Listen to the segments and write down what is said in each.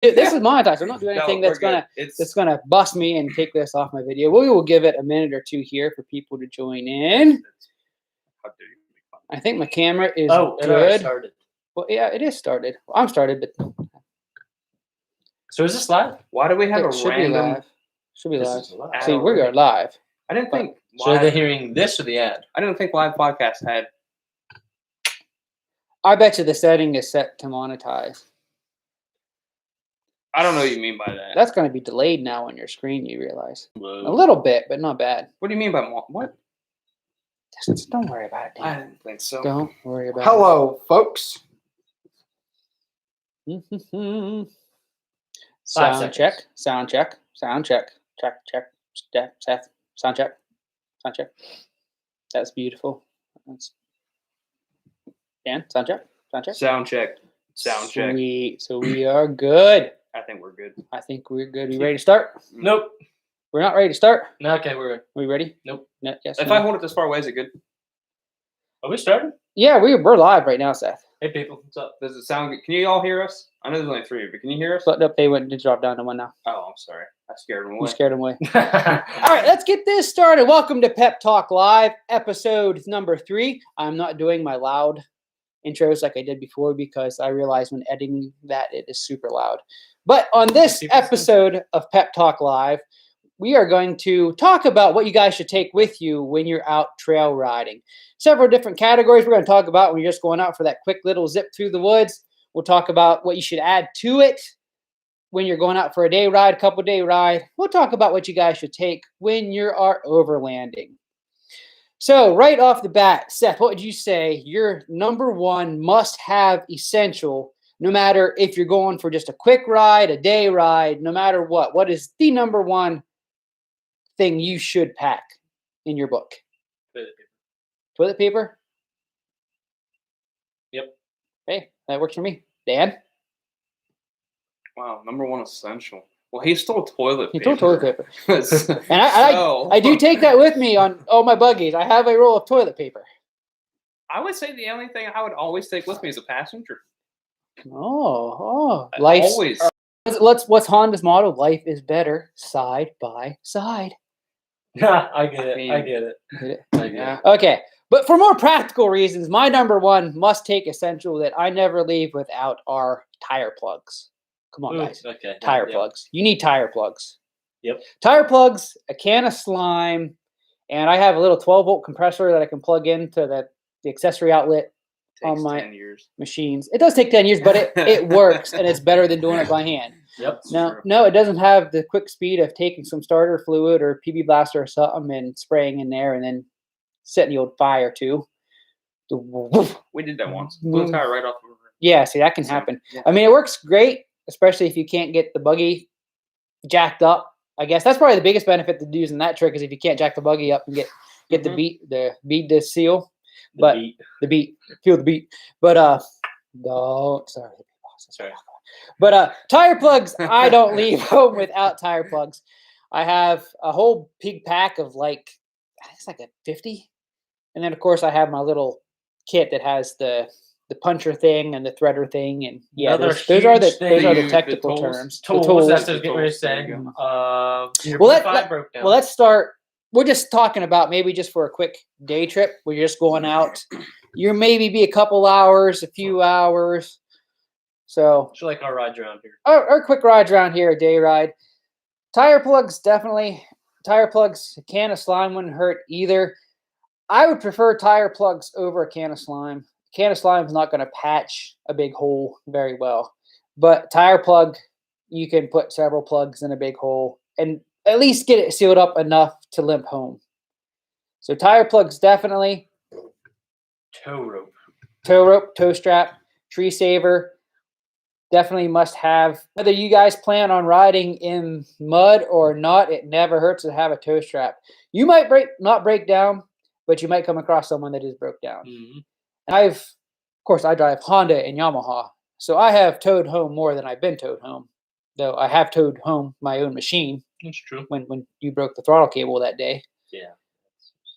This is monetized. I'm not doing anything No, that's gonna bust me and take this off my video. We will give it a minute or two here for people to join in. How dare you make fun. I think my camera is It already good. started. Well, yeah, it is started. Well, I'm started, but So is this live? Why do we have it a should random? be live. Should be This live. is live. See, we're going live. I didn't think. So are they live- hearing this or the ad? I didn't think live podcast had. I bet you the setting is set to monetize. I don't know what you mean by that. That's going to be delayed now on your screen, you realize. Whoa. A little bit, but not bad. What do you mean by what? Just don't worry about it, I Dan. didn't think so. Don't worry about Hello, folks. it. 5 Sound seconds. check. Sound check. Sound check. Check. Seth. Sound check. Sound check. That's beautiful. That's Dan. Sound check. Sound check. Sound check. Sound check. Sweet. So we are good. I think we're good. I think we're good. We ready to start? Nope. We're not ready to start. No, okay, we're good. Are we ready? Nope. No, yes. If no. I hold it this far away, is it good? Are we starting? Yeah, we're live right now, Seth. Hey, people. What's up? Does it sound good? Can you all hear us? I know there's only 3 of you, but can you hear us? But nope, they went to drop down to one now. Oh, I'm sorry. I scared them You away. scared them away. All right, let's get this started. Welcome to Pep Talk Live, episode number 3. I'm not doing my loud intros like I did before because I realized when editing that it is super loud. But on this episode of Pep Talk Live, we are going to talk about what you guys should take with you when you're out trail riding. Several different categories we're going to talk about when you're just going out for that quick little zip through the woods. We'll talk about what you should add to it when you're going out for a day ride, couple day ride. We'll talk about what you guys should take when you are overlanding. So right off the bat, Seth, what would you say your number one must-have essential, no matter if you're going for just a quick ride, a day ride, no matter what? What is the number one thing you should pack in your book? Toilet paper. Toilet paper? Yep. Hey, that works for me. Dan? Wow, number one essential. Well, he stole toilet You paper. told toilet paper. So- And I do take that with me on all my buggies. I have a roll of toilet paper. I would say the only thing I would always take with me is a passenger. Life's Always. what's Honda's motto? Life is better side by side. I get it. mean- I get it. Get it? I get Yeah. it. Okay, but for more practical reasons, my number one must-take essential that I never leave without are tire plugs. Come on, Ooh, guys. okay. Tire yeah. plugs. You need tire plugs. Yep. Tire plugs, a can of slime, and I have a little 12-volt compressor that I can plug into the accessory outlet on Takes my 10 years. machines. It does take 10 years, but it works, and it's better than doing it by hand. Yep. No, it doesn't have the quick speed of taking some starter fluid or PB blaster or something and spraying in there and then setting the old fire too. We did that once. Blew the tire right off the river. Yeah, see, that can So, happen. yeah. I mean, it works great, especially if you can't get the buggy jacked up. I guess that's probably the biggest benefit to using that trick is if you can't jack the buggy up and get Mhm. the bead to seal. The But beat. the beat, feel the beat. But no, sorry. Sorry. But tire plugs, I don't leave home without tire plugs. I have a whole big pack of like, it's like a 50. And then of course I have my little kit that has the puncher thing and the threader thing. And yeah, Another those are the huge thing. those are the The technical tools. terms. The Tools. tools. That's what I was The getting ready to tools, there say. you Your Well, Wi-Fi let- broke down. Well, let's start. We're just talking about maybe just for a quick day trip. We're just going out. You maybe be a couple hours, a few hours. So Just like our ride around here. our quick ride around here, a day ride. Tire plugs, definitely. Tire plugs, a can of slime wouldn't hurt either. I would prefer tire plugs over a can of slime. A can of slime is not going to patch a big hole very well. But tire plug, you can put several plugs in a big hole and at least get it sealed up enough to limp home. So tire plugs, definitely. Tow rope. Tow rope, tow strap, tree saver, definitely must have. Whether you guys plan on riding in mud or not, it never hurts to have a tow strap. You might not break down, but you might come across someone that is broke down. Mm-hmm. Of course, I drive Honda and Yamaha, so I have towed home more than I've been towed home. Though I have towed home my own machine That's true. when you broke the throttle cable that day. Yeah.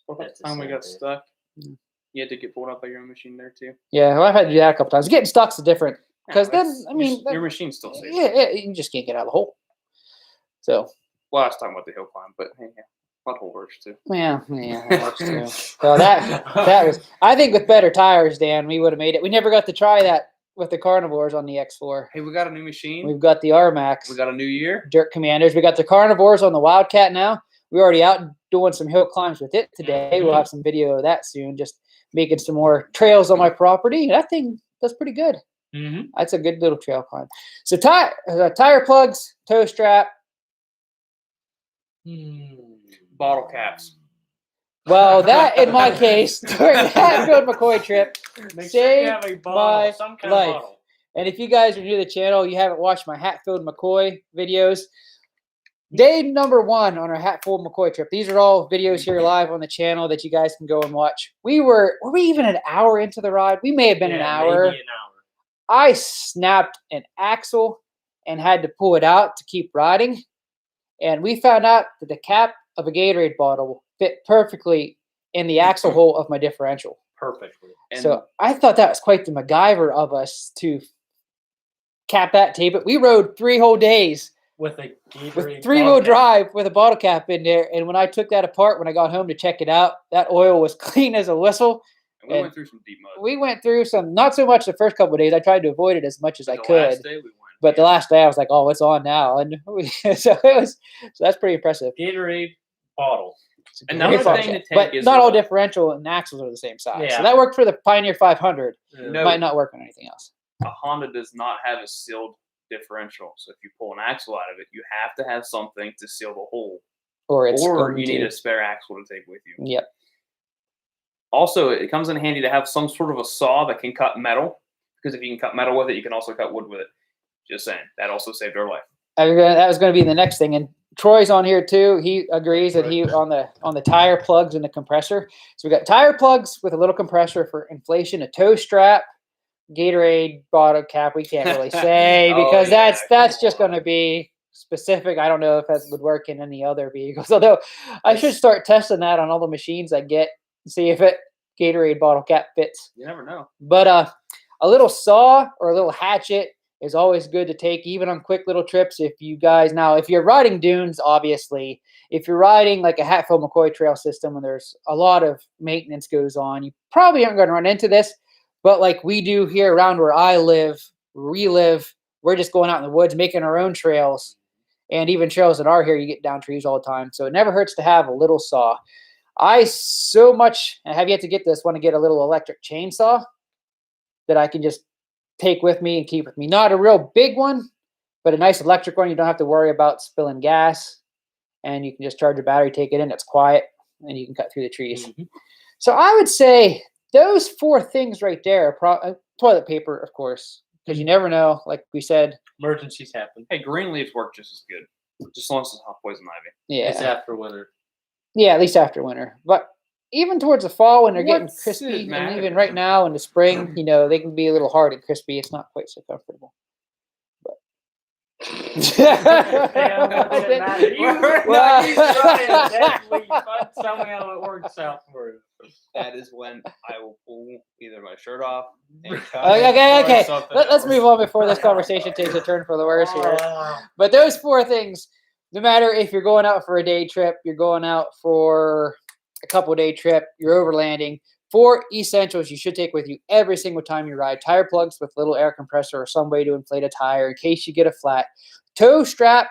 Well, That's the time we a got sad day. stuck, Mm. you had to get pulled up by your own machine there too. Yeah, well, I've had to do that a couple times. Getting stuck's a different because then it's- I mean your machine's still safe. yeah, you just can't get out of the hole. So Well, I was talking about the hill climb, but yeah, butthole works too. yeah, that works too. So that was I think with better tires, Dan, we would have made it. We never got to try that with the carnivores on the X4. Hey, we got a new machine. We've got the R-Max. We got a new year. Dirt Commanders. We got the carnivores on the Wildcat now. We're already out doing some hill climbs with it today. We'll have some video of that soon. Just making some more trails on my property. That thing does pretty good. Mm-hmm. That's a good little trail climb. So tire plugs, toe strap. Bottle caps. Well, that in my case during the Hatfield McCoy trip Make sure saved you have a bottle, my some kind life. of bottle. And if you guys are new to the channel, you haven't watched my Hatfield McCoy videos. Day number 1 on our Hatfield McCoy trip. These are all videos here live on the channel that you guys can go and watch. Were we even an hour into the ride? We may have been an hour. Maybe an hour. I snapped an axle and had to pull it out to keep riding. And we found out that the cap of a Gatorade bottle fit perfectly in the axle hole of my differential. Perfectly. And So I thought that was quite the MacGyver of us to cap that, tape it. We rode 3 whole days With a Gatorade with 3-wheel drive with a bottle cap in there. And when I took that apart, when I got home to check it out, that oil was clean as a whistle. we went through some deep mud. We went through some, not so much the first couple of days. I tried to avoid it as much as I The could. last day we went. But the last day I was like, oh, it's on now. And so that's pretty impressive. Gatorade bottle. Another Great bottle thing to cap. take But is not all the- differential and axles are the same size. Yeah. So that worked for the Pioneer 500. No. Might not work on anything else. A Honda does not have a sealed differential. So if you pull an axle out of it, you have to have something to seal the hole. Or it's Or going you to. need a spare axle to take with you. Yep. Also, it comes in handy to have some sort of a saw that can cut metal. Because if you can cut metal with it, you can also cut wood with it. Just saying. That also saved our life. That was going to be the next thing. And Troy's on here too. He agrees that he on the tire plugs and the compressor. So we got tire plugs with a little compressor for inflation, a toe strap, Gatorade bottle cap. We can't really say Oh, because yeah, that's come just going to on. be specific. I don't know if that would work in any other vehicles. Although I should start testing that on all the machines I get and see if it Gatorade bottle cap fits. You never know. But a little saw or a little hatchet is always good to take, even on quick little trips. If you guys now, if you're riding dunes, obviously, if you're riding like a Hatfield McCoy trail system when there's a lot of maintenance goes on, you probably aren't going to run into this. But like we do here around where I live, we're just going out in the woods, making our own trails. And even trails that are here, you get down trees all the time. So it never hurts to have a little saw. I so much, I have yet to get this, want to get a little electric chainsaw that I can just take with me and keep with me. Not a real big one, but a nice electric one. You don't have to worry about spilling gas. And you can just charge your battery, take it in. It's quiet, and you can cut through the trees. Mm-hmm. So I would say those 4 things right there are toilet paper, of course, because you never know. Like we said, Emergencies happen. Hey, green leaves work just as good. Just as long as it's not poison ivy. yeah. It's after winter. Yeah, at least after winter. But even towards the fall when they're getting What's crispy, it and matter? even right now in the spring, they can be a little hard and crispy. It's not quite so comfortable. But Tell me how it works out for you. That is when I will pull either my shirt off. And Okay. something Let's else. move on before this conversation takes a turn for the worse here. But those 4 things, no matter if you're going out for a day trip, you're going out for a couple-day trip, you're overlanding, 4 essentials you should take with you every single time you ride. Tire plugs with little air compressor or some way to inflate a tire in case you get a flat. Toe strap,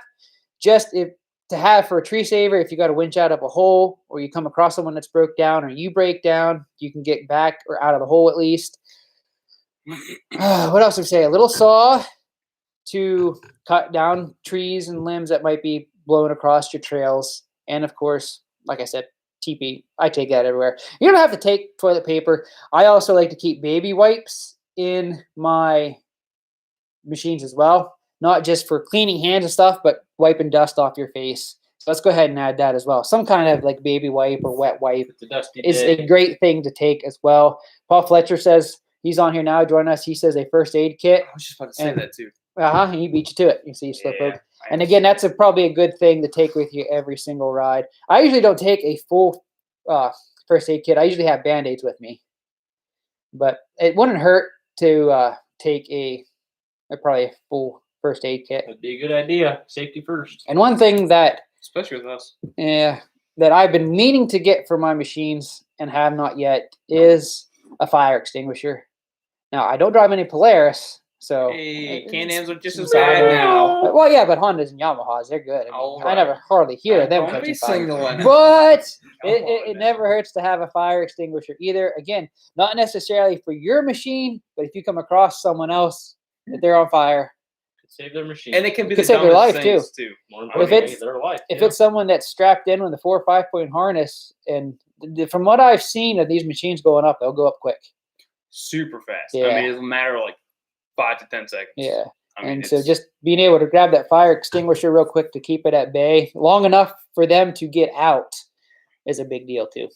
to have for a tree saver if you got to winch out of a hole or you come across someone that's broke down or you break down, you can get back or out of the hole at least. What else would I say? A little saw to cut down trees and limbs that might be blowing across your trails. And of course, like I said, TP. I take that everywhere. You don't have to take toilet paper. I also like to keep baby wipes in my machines as well. Not just for cleaning hands and stuff, but wiping dust off your face. So let's go ahead and add that as well. Some kind of like baby wipe or wet wipe It's a dusty is day. a great thing to take as well. Paul Fletcher says he's on here now joining us. He says a first aid kit. I was just about to say And- that too. He beat you to it. You see, you slip over. I And am again, so- that's probably a good thing to take with you every single ride. I usually don't take a full first aid kit. I usually have Band-Aids with me. But it wouldn't hurt to take a probably a full first aid kit. That'd be a good idea. Safety first. And one thing that Especially with us. that I've been meaning to get for my machines and have not yet is a fire extinguisher. Now, I don't drive any Polaris, so Hey, Can-Ams are just as so I bad don't- now. Well, yeah, but Hondas and Yamahas, they're good. I, mean, All I never right. hardly hear them Don't be catching fire. signaling. But Come it on never now. hurts to have a fire extinguisher either. Again, not necessarily for your machine, but if you come across someone else that they're on fire, Could save their machine. And it can be Could the save their dumbest life, things, too. More if importantly, it's- their life. if yeah. it's someone that's strapped in with a 4 or 5-point harness, and from what I've seen of these machines going up, they'll go up quick. Super fast. Yeah. I mean, it'll matter like 5 to 10 seconds. Yeah. I mean, And so it's- just being able to grab that fire extinguisher real quick to keep it at bay long enough for them to get out is a big deal too.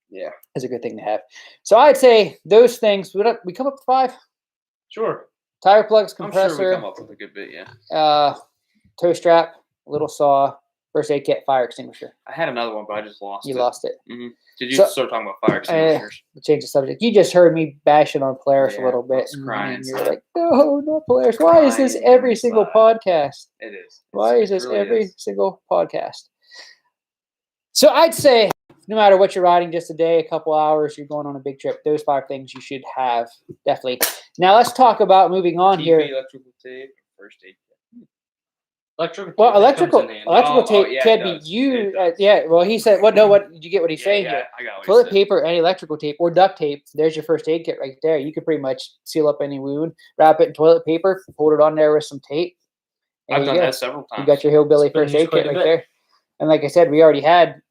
Yeah. Is a good thing to have. So I'd say those things. We come up to 5. Sure. Tire plugs, I'm sure we compressor, come up with a good bit, yeah. toe strap, little saw, first aid kit, fire extinguisher. I had another one, but I just lost You it. lost it. Did you So- start talking about fire extinguishers? Change the subject. You just heard me bashing on Polaris a Yeah, little I bit, was and crying you're inside. like, "No, not Polaris. Why is this Crying every single inside. podcast? It is. Why is this It really every is. single podcast?" So I'd say, no matter what you're riding, just a day, a couple hours, you're going on a big trip. Those 5 things you should have definitely. Now let's talk about moving on TP, here. electrical tape, first aid kit. Electrical. Well, tape, that comes in handy. electrical Oh, tape yeah, it can be does. It used. does. Yeah. Well, he said, "What? No, what? Did you get what he's saying here?" I got what Toilet he said. paper and electrical tape or duct tape. There's your first aid kit right there. You could pretty much seal up any wound, wrap it in toilet paper, hold it on there with some tape. and I've there done you go. that several times. You got your hillbilly It's been first used aid quite kit a right bit. there. And like I said, we already had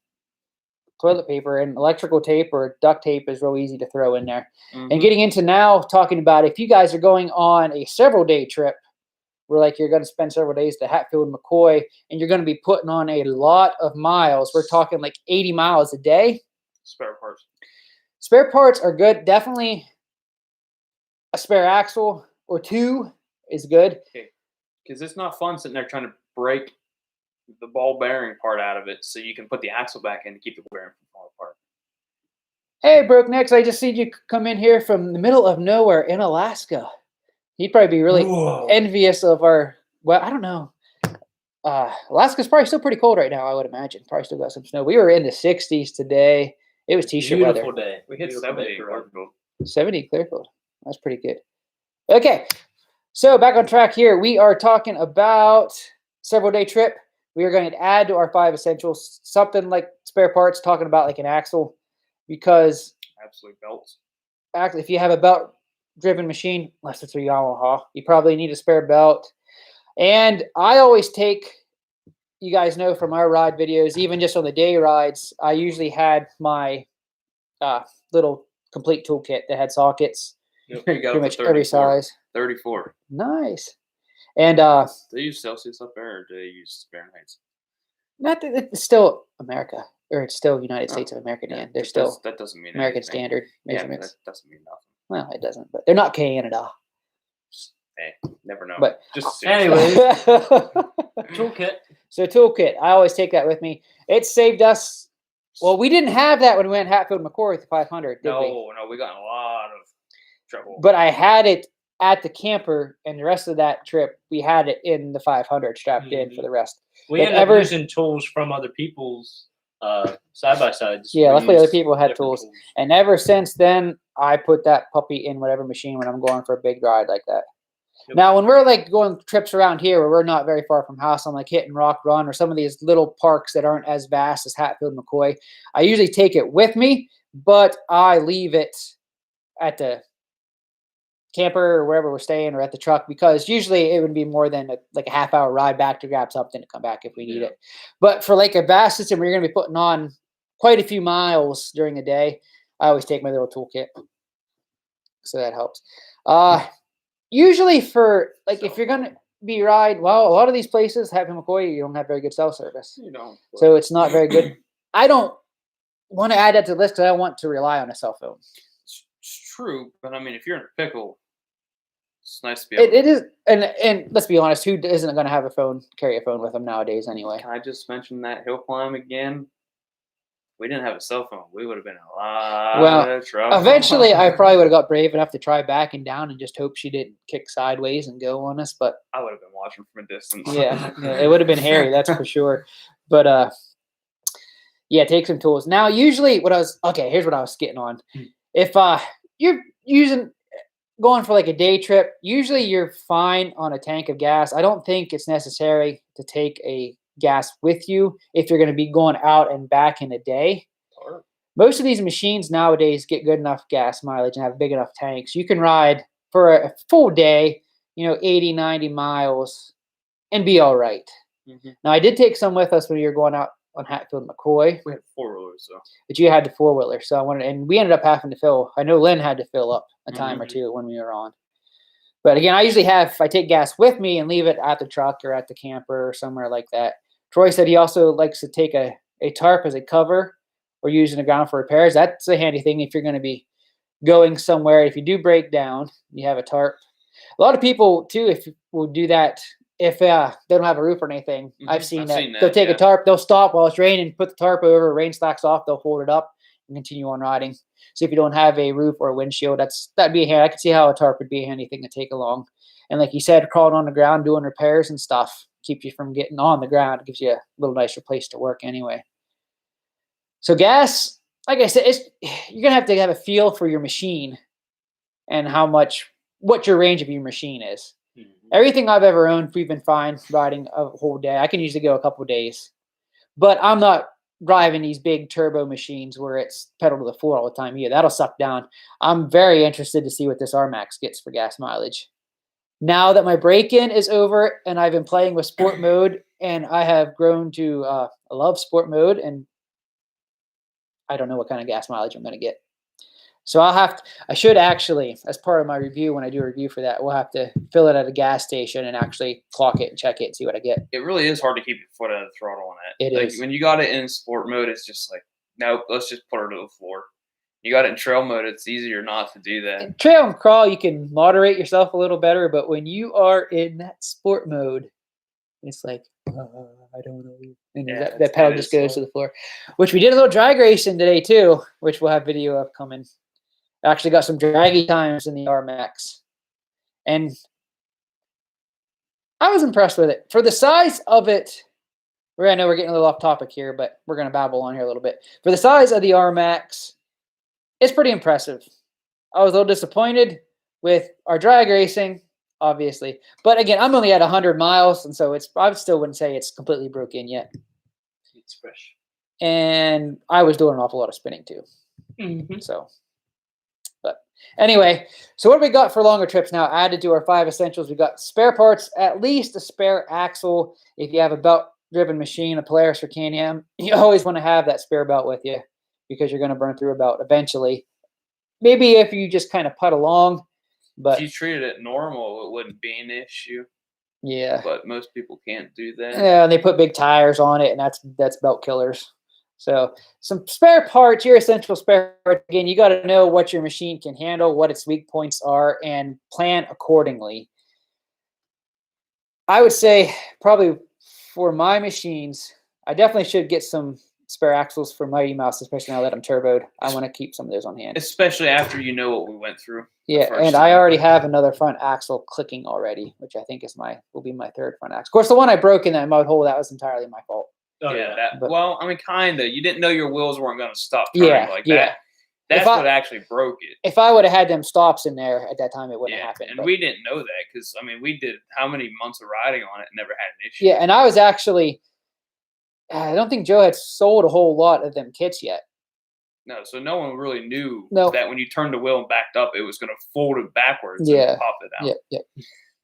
toilet paper, and electrical tape or duct tape is real easy to throw in there. Mhm. And getting into now talking about if you guys are going on a several day trip, where like you're going to spend several days to Hatfield and McCoy, and you're going to be putting on a lot of miles. We're talking like 80 miles a day. Spare parts. Spare parts are good. Definitely a spare axle or 2 is good. Because it's not fun sitting there trying to break the ball bearing part out of it so you can put the axle back in to keep the bearing from falling apart. Hey, Broke Necks, I just seen you come in here from the middle of nowhere in Alaska. He'd probably be really Whoa. envious of our, well, I don't know. Alaska's probably still pretty cold right now, I would imagine. Probably still got some snow. We were in the 60s today. It was t-shirt Beautiful weather. day. We hit Beautiful 70 day in for Clearfield. 70 Clearfield. That's pretty good. Okay, so back on track here. We are talking about several day trip. We are going to add to our 5 essentials something like spare parts, talking about like an axle, because Absolute belts. actually, if you have a belt-driven machine, unless it's a Yamaha, you probably need a spare belt. And I always take, you guys know from our ride videos, even just on the day rides, I usually had my little complete toolkit that had sockets, There you go. pretty much every size. 34. Nice. And Do they use Celsius up there or do they use Fahrenheit? not that it's still America, or it's still United Oh, States of America. Yeah, Yeah, they're that still that doesn't mean American anything. Standard Yeah, measurements. that doesn't mean nothing. Well, it doesn't, but they're not Canada. Hey, never know. But just Anyways. so Toolkit. toolkit, I always take that with me. It saved us. Well, we didn't have that when we went Hatfield McCoy with the 500, did we? no, we got in a lot of trouble. But I had it at the camper, and the rest of that trip, we had it in the 500 strapped in for Mhm. the rest. We If ended ever- up using tools from other people's side by sides. Yeah, We luckily other used people had different tools. And ever since then, I put that puppy in whatever machine when I'm going for a big ride like that. Yep. Now, when we're like going trips around here where we're not very far from house, on like Hit and Rock Run or some of these little parks that aren't as vast as Hatfield and McCoy, I usually take it with me, but I leave it at the camper or wherever we're staying or at the truck, because usually it would be more than like a half-hour ride back to grab something to come back if we need Yeah. it. But for like a vast system where you're going to be putting on quite a few miles during a day, I always take my little toolkit. So that helps. Usually for like if you're going to be ride, well, a lot of these places, Happy McCoy, you don't have very good cell service. You know, So it's not very good. I don't want to add that to the list because I don't want to rely on a cell phone. it's true, but I mean, if you're in a pickle, it's nice to be able. It is, and let's be honest, who isn't going to have a phone, carry a phone with them nowadays anyway? Can I just mention that hill climb again? we didn't have a cell phone, we would have been in a lot of trouble. Eventually, I probably would have got brave enough to try backing down and just hope she didn't kick sideways and go on us. But I would have been watching from a distance. yeah, it would have been hairy, that's for sure. But yeah, take some tools. Now, usually, here's what I was getting on. If you're going for like a day trip, usually you're fine on a tank of gas. I don't think it's necessary to take a gas with you if you're going to be going out and back in a day. Sure. Most of these machines nowadays get good enough gas mileage and have big enough tanks. You can ride for a full day, 80, 90 miles and be all right. Mm-hmm. Now, I did take some with us when we were going out on Hatfield McCoy. We had 4-wheelers, so. But you had the 4-wheeler, so and we ended up having to fill. I know Lynn had to fill up a time or two when we were on. But again, I take gas with me and leave it at the truck or at the camper or somewhere like that. Troy said he also likes to take a tarp as a cover or using the ground for repairs. That's a handy thing if you're going to be going somewhere. If you do break down, you have a tarp. A lot of people too, will do that if they don't have a roof or anything. I've seen that. They'll take a tarp, they'll stop while it's raining, put the tarp over, rain slacks off, they'll hold it up and continue on riding. So if you don't have a roof or a windshield, that'd be a hand. I could see how a tarp would be a handy thing to take along. And like you said, crawling on the ground, doing repairs and stuff, keeps you from getting on the ground. It gives you a little nicer place to work anyway. So gas, like I said, you're going to have a feel for your machine and what your range of your machine is. Mm-hmm. Everything I've ever owned, we've been fine riding a whole day. I can usually go a couple of days. But I'm not driving these big turbo machines where it's pedal to the floor all the time. Yeah, that'll suck down. I'm very interested to see what this R-Max gets for gas mileage. Now that my break-in is over and I've been playing with sport mode and I have grown to love sport mode, and I don't know what kind of gas mileage I'm going to get. So I should actually, as part of my review, when I do a review for that, we'll have to fill it at a gas station and actually clock it and check it and see what I get. It really is hard to keep your foot on the throttle on that. It is. When you got it in sport mode, it's just like, nope, let's just put her to the floor. You got it in trail mode, it's easier not to do that. In trail and crawl, you can moderate yourself a little better, but when you are in that sport mode, it's like, I don't know. And that pedal just goes to the floor. Which we did a little drag racing today too, which we'll have video of coming. I actually got some draggy times in the R-Max. And I was impressed with it. For the size of it, I know we're getting a little off topic here, but we're going to babble on here a little bit. For the size of the R-Max, it's pretty impressive. I was a little disappointed with our drag racing, obviously. But again, I'm only at 100 miles, and so I still wouldn't say it's completely broken yet. It's fresh. And I was doing an awful lot of spinning too. Mm-hmm. So, but anyway, so what do we got for longer trips now? Added to our 5 essentials, we got spare parts, at least a spare axle. If you have a belt-driven machine, a Polaris or Can-Am, you always want to have that spare belt with you because you're going to burn through a belt eventually. Maybe if you just kind of putt along, but if you treated it normal, it wouldn't be an issue. Yeah, but most people can't do that. Yeah, and they put big tires on it, and that's belt killers. So some spare parts, your essential spare parts. Again, you got to know what your machine can handle, what its weak points are, and plan accordingly. I would say probably for my machines, I definitely should get some spare axles for Mighty Mouse, especially now that I'm turboed. I want to keep some of those on hand. Especially after you know what we went through. Yeah, and I already have another front axle clicking already, which I think will be my third front axle. Of course, the one I broke in that mud hole, that was entirely my fault. Oh, yeah. Well, I mean, kind of. You didn't know your wheels weren't going to stop turning like that. That's what actually broke it. If I would have had them stops in there at that time, it wouldn't have happened. And we didn't know that because, I mean, we did how many months of riding on it and never had an issue. Yeah, and I was actually – I don't think Joe had sold a whole lot of them kits yet. No, so no one really knew that when you turned the wheel and backed up, it was going to fold it backwards and pop it out. Yeah.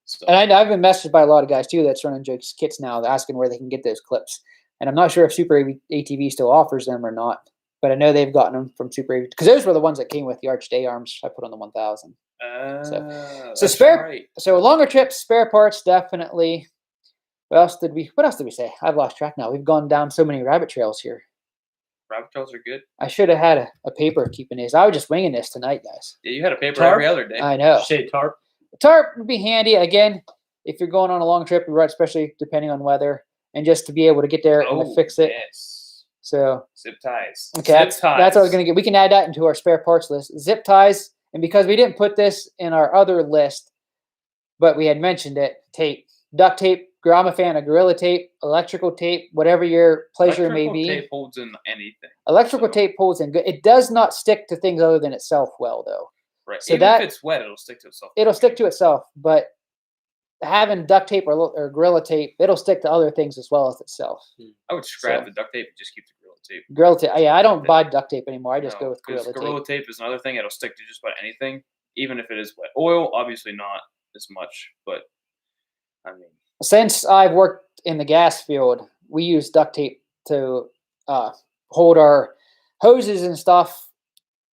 So. And I've been messaged by a lot of guys, too, that's running Joe's kits now, asking where they can get those clips. And I'm not sure if Super ATV still offers them or not, but I know they've gotten them from Super ATV because those were the ones that came with the arched A arms I put on the 1000. So spare, right. So longer trips, spare parts, definitely. What else did we say? I've lost track now. We've gone down so many rabbit trails here. Rabbit trails are good. I should have had a paper keeping these. I was just winging this tonight, guys. Yeah, you had a paper every other day. I know. Say tarp. Tarp would be handy again if you're going on a long trip, especially depending on weather, and just to be able to get there and fix it. Yes. So Zip ties. okay, Zip that's what I was going to get. We can add that into our spare parts list. Zip ties, and because we didn't put this in our other list, but we had mentioned it, tape, duct tape. I'm a fan of Gorilla Tape, electrical tape, whatever your pleasure may be. Tape holds in anything. Electrical tape holds in good. It does not stick to things other than itself well, though. Right. So Even if it's wet, it'll stick to itself. It'll stick to itself, but having duct tape or Gorilla Tape, it'll stick to other things as well as itself. I would scrap the duct tape and just keep the Gorilla Tape. Gorilla Tape. Yeah, I don't buy duct tape anymore. I just go with Gorilla Tape. Gorilla Tape is another thing. It'll stick to just about anything, even if it is wet. Oil, obviously not as much, but I mean. Since I've worked in the gas field, we use duct tape to hold our hoses and stuff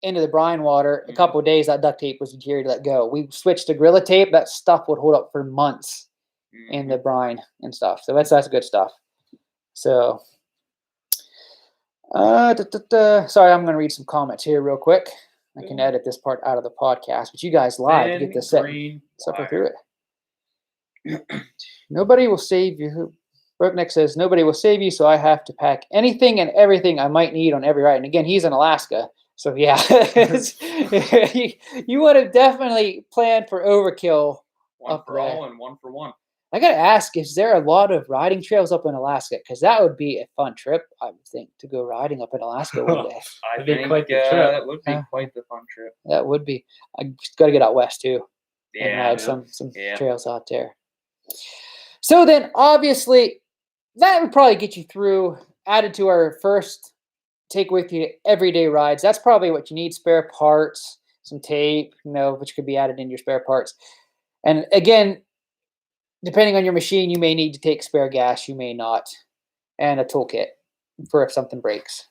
into the brine water. A couple of days, that duct tape was easier to let go. We switched to Gorilla Tape. That stuff would hold up for months in the brine and stuff. So that's good stuff. So, sorry, I'm going to read some comments here real quick. I can edit this part out of the podcast, but you guys live to get this suffer through it. Nobody will save you. Brookneck says, nobody will save you, so I have to pack anything and everything I might need on every ride. And again, he's in Alaska. So, yeah, you would have definitely planned for overkill. One for all and one for one. I got to ask, is there a lot of riding trails up in Alaska? Because that would be a fun trip, I would think, to go riding up in Alaska one day. I think that would be quite the fun trip. That would be. I just got to get out west, too. Yeah. And ride some trails out there. So then, obviously, that would probably get you through, added to our first take with you everyday rides. That's probably what you need: spare parts, some tape, which could be added in your spare parts. And again, depending on your machine, you may need to take spare gas, you may not, and a toolkit for if something breaks.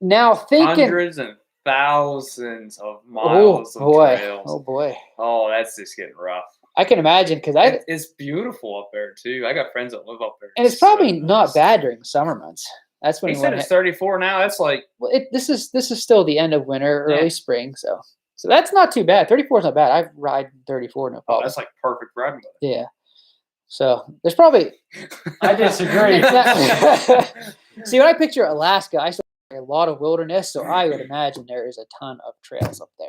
Now thinking hundreds and thousands of miles of trails. Oh boy. Oh, that's just getting rough. I can imagine, because it's beautiful up there too. I got friends that live up there, and it's probably not bad during the summer months. That's when he said it's 34 now. That's like this is still the end of winter, early spring, so that's not too bad. 34 is not bad. I ride 34, no problem. That's like perfect riding weather. Yeah. So there's probably. I disagree. See, when I picture Alaska, I saw a lot of wilderness, so I would imagine there is a ton of trails up there.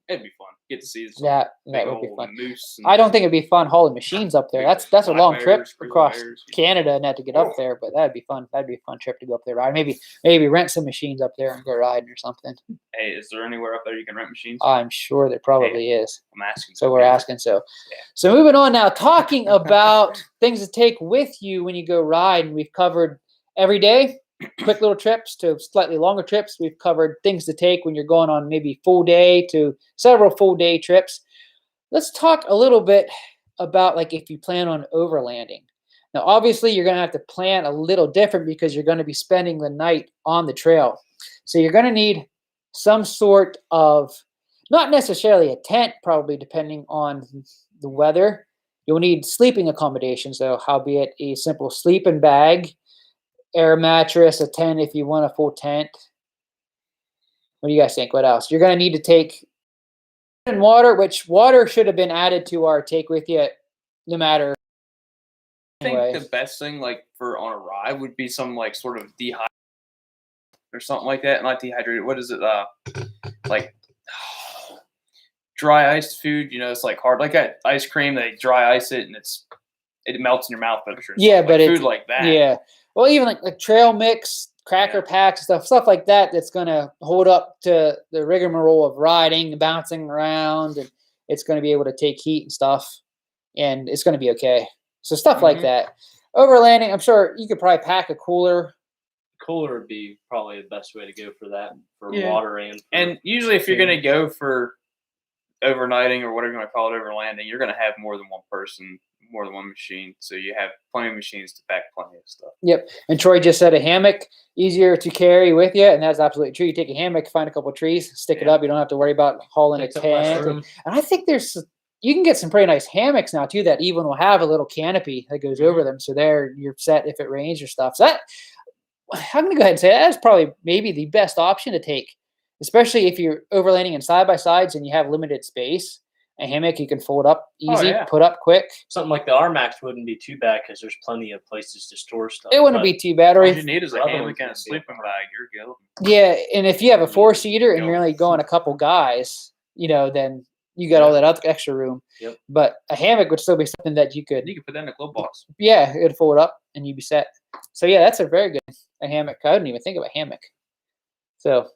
It'd be fun. Get to see that would be fun. Moose. I don't think it'd be fun hauling machines up there. That's a long trip across Canada and that to get up there, but that'd be fun. That'd be a fun trip to go up there ride. Maybe rent some machines up there and go riding or something. Hey, is there anywhere up there you can rent machines? I'm sure there probably is. I'm asking. So we're asking. So moving on now, talking about things to take with you when you go ride, and we've covered every day. Quick little trips to slightly longer trips. We've covered things to take when you're going on maybe full day to several full day trips. Let's talk a little bit about like if you plan on overlanding. Now, obviously, you're going to have to plan a little different because you're going to be spending the night on the trail. So you're going to need some sort of, not necessarily a tent, probably depending on the weather. You'll need sleeping accommodations, though, howbeit a simple sleeping bag, air mattress, a tent if you want a full tent. What do you guys think? What else? You're going to need to take water, which water should have been added to our take with you no matter. I think the best thing like for on a ride would be some like sort of dehydrated or something like that. Not dehydrated. What is it? Like dry iced food. It's like hard, like ice cream. They dry ice it and it melts in your mouth. But I'm sure food like that. Yeah. Well, even like trail mix, cracker packs, stuff like that. That's going to hold up to the rigmarole of riding, bouncing around, and it's going to be able to take heat and stuff, and it's going to be okay. So stuff like that. Overlanding, I'm sure you could probably pack a cooler. Cooler would be probably the best way to go for that, for water and usually if you're going to go for overnighting or whatever you want to call it, overlanding, you're going to have more than one person, more than one machine, so you have plenty of machines to pack plenty of stuff. Yep. And Troy just said a hammock, easier to carry with you, and that's absolutely true. You take a hammock, find a couple of trees, stick it up. You don't have to worry about hauling a tent. And I think you can get some pretty nice hammocks now too that even will have a little canopy that goes over them, so you're set if it rains or stuff. So I'm going to go ahead and say that's probably maybe the best option to take, especially if you're overlanding in side by sides and you have limited space. A hammock you can fold up easy, yeah. put up quick. Something like the RMAX wouldn't be too bad because there's plenty of places to store stuff. It wouldn't but be too bad. All Or you need is a other hammock ones and a would be sleeping bag. You're good. yeah, and if you have a 4-seater and Yo. you're only going a couple guys, then you got all that other extra room. Yep. But a hammock would still be something that you could, You can put that in a glove box. yeah, it'd fold up and you'd be set. So yeah, that's a very good a hammock. I didn't even think of a hammock. So,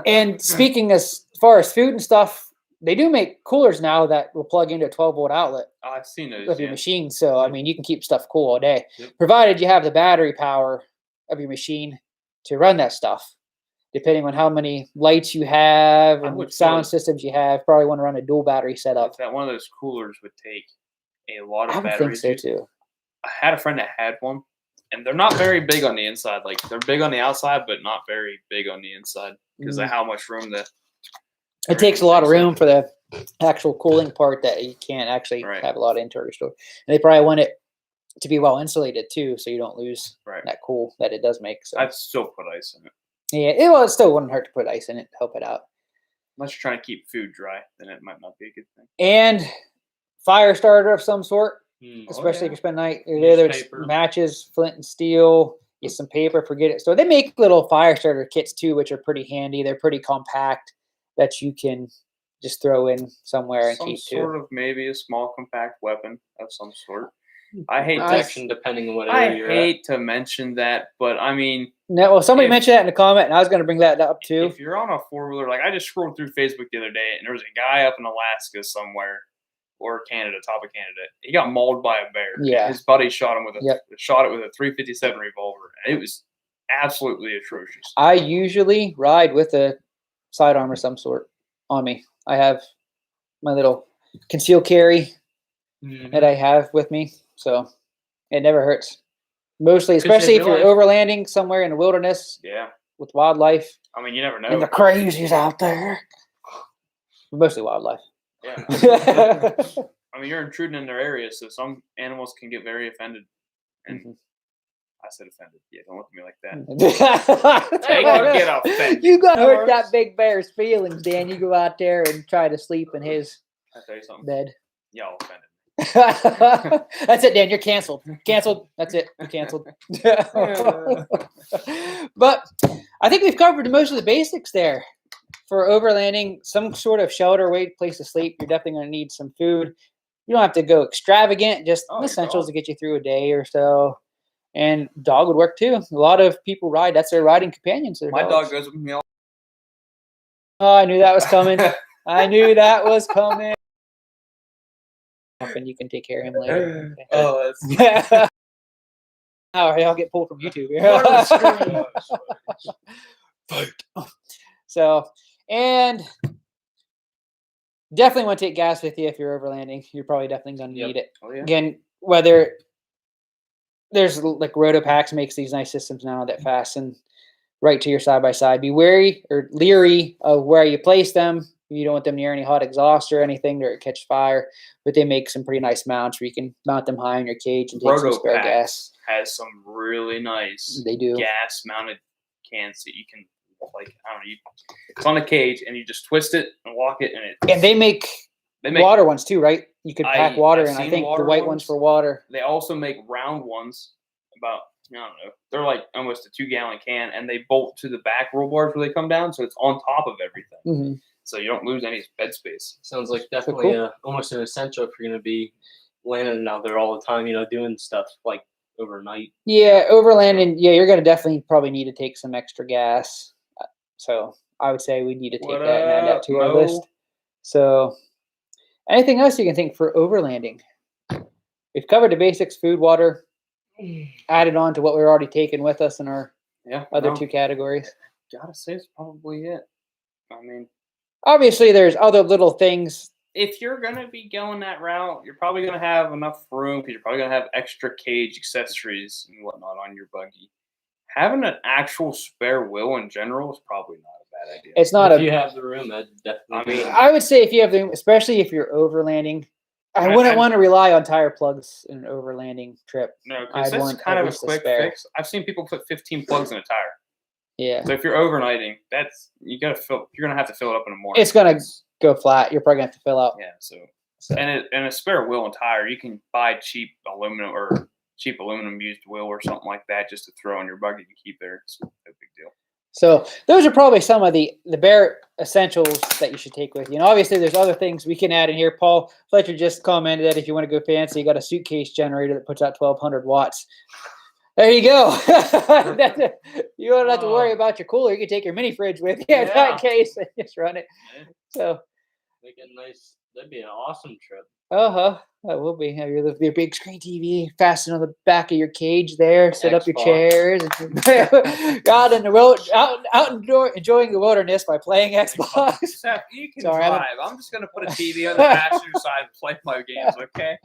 and speaking as far as food and stuff, they do make coolers now that will plug into a 12-volt outlet I've seen those. with your Yeah. machine. So I mean, you can keep stuff cool all day, Yep. provided you have the battery power of your machine to run that stuff. Depending on how many lights you have I and would feel sound it- systems you have, probably want to run a dual battery setup. That one of those coolers would take a lot of I would think batteries. so too. I had a friend that had one, and they're not very big on the inside. Like they're big on the outside, but not very big on the inside because of how much room that. It takes a lot of everything room for the actual cooling part that you can't actually Right. have a lot of internal store. And they probably want it to be well insulated too, so you don't lose Right. that cool that it does make. So I'd still put ice in it. yeah, it still wouldn't hurt to put ice in it to help it out. Unless you're trying to keep food dry, then it might not be a good thing. And fire starter of some sort, Mm. especially if yeah. you spend the night, whether it's Newspaper. matches, flint and steel, get some paper, forget it. So they make little fire starter kits too, which are pretty handy. They're pretty compact that you can just throw in somewhere and Some keep sort too. of maybe a small compact weapon of some sort. I hate Protection depending on what I area you're at. hate to mention that, but I mean, No, well, somebody If- mentioned that in the comment, and I was going to bring that up too. if you're on a 4-wheeler, like I just scrolled through Facebook the other day, and there was a guy up in Alaska somewhere, or Canada, top of Canada. He got mauled by a bear. and Yeah. his buddy shot him with Yep. shot it with a 357 revolver, and it was absolutely atrocious. I usually ride with a sidearm of some sort on me. I have my little concealed carry that I have with me, so it never hurts. Mostly, 'Cause especially in if you're real overlanding somewhere in the wilderness Yeah, with wildlife I mean, you never know. and the crazies out there. Mostly wildlife. Yeah. Mhm. I mean, you're intruding in their area, so some animals can get very offended. And I said offended. Yeah, don't look at me like that. They can get offended. You got to hurt That that big bear's feelings, Dan. You go out there and try to sleep in his I tell you something. bed. Y'all offended. That's it, Dan. You're canceled. Canceled. That's it. You're canceled. But I think we've covered most of the basics there. For overlanding, some sort of shelter, wait, place to sleep. You're definitely going to need some food. You don't have to go extravagant, just Oh, your essentials dog. to get you through a day or so. And dog would work too. A lot of people ride. That's their riding companions. Their My dogs. dog goes with me all. Oh, I knew that was coming. I knew that was coming. And you can take care of him later. Okay. Oh, that's All right, I'll get pulled from YouTube. So, and definitely want to take gas with you if you're overlanding. You're probably definitely going to Yep. need it. Oh, yeah. Again, whether there's like Rotopacks makes these nice systems now that fasten right to your side by side. Be wary or leery of where you place them. You don't want them near any hot exhaust or anything or catch fire. But they make some pretty nice mounts where you can mount them high in your cage and take some spare Rotopack gas. has some really nice They do. gas mounted cans that you can like. I don't know. It's on a cage, and you just twist it and lock it, and it. And they make water ones too, right? You could pack water, I've and I seen think the water white ones ones. for water. They also make round ones. About I don't know. They're like almost a 2-gallon can, and they bolt to the back roll bars where they come down, so it's on top of everything. Mm-hmm. So you don't lose any bed space. Sounds like definitely cool. almost an essential if you're going to be landing out there all the time, doing stuff like overnight. Yeah, overlanding. Yeah, you're gonna definitely probably need to take some extra gas. So I would say we need to take What that and add that up, to our Mo? list. So, anything else you can think for overlanding? We've covered the basics: food, water. Added on to what we're already taking with us in our Yeah. other no, two categories. Gotta say, it's probably it. I mean, Obviously, there's other little things. if you're gonna be going that route, you're probably gonna have enough room because you're probably gonna have extra cage accessories and whatnot on your buggy. Having an actual spare wheel in general is probably not a bad idea. It's not If a. you have the room, that definitely. I mean, I would say if you have the, especially if you're overlanding, I I- wouldn't I'm- want to rely on tire plugs in an overlanding trip. no, I'd because that's want kind at of a least a quick spare. fix. I've seen people put 15 plugs in a tire. Yeah, So if you're overnighting, that's you gotta fill. You're gonna have to fill it up in the morning. it's gonna go flat. You're probably gonna have to fill out. Yeah. So So, and a spare wheel and tire, you can buy cheap aluminum used wheel or something like that just to throw in your buggy to keep there. It's no big deal. so those are probably some of the bare essentials that you should take with you. And obviously, there's other things we can add in here. Paul Fletcher just commented that if you want to go fancy, you got a suitcase generator that puts out 1,200 watts. There you go. You don't have to worry about your cooler. You can take your mini fridge with you in that case and just run it. Yeah. So, Make it nice. That'd be an awesome trip. that will be. Have your big screen TV fastened on the back of your cage there. Set up your Xbox. chairs. And out in the road, out enjoying the wilderness by playing Xbox. Seth, you can Sorry, drive. I'm just gonna put a TV on the passenger side and play my games. Okay.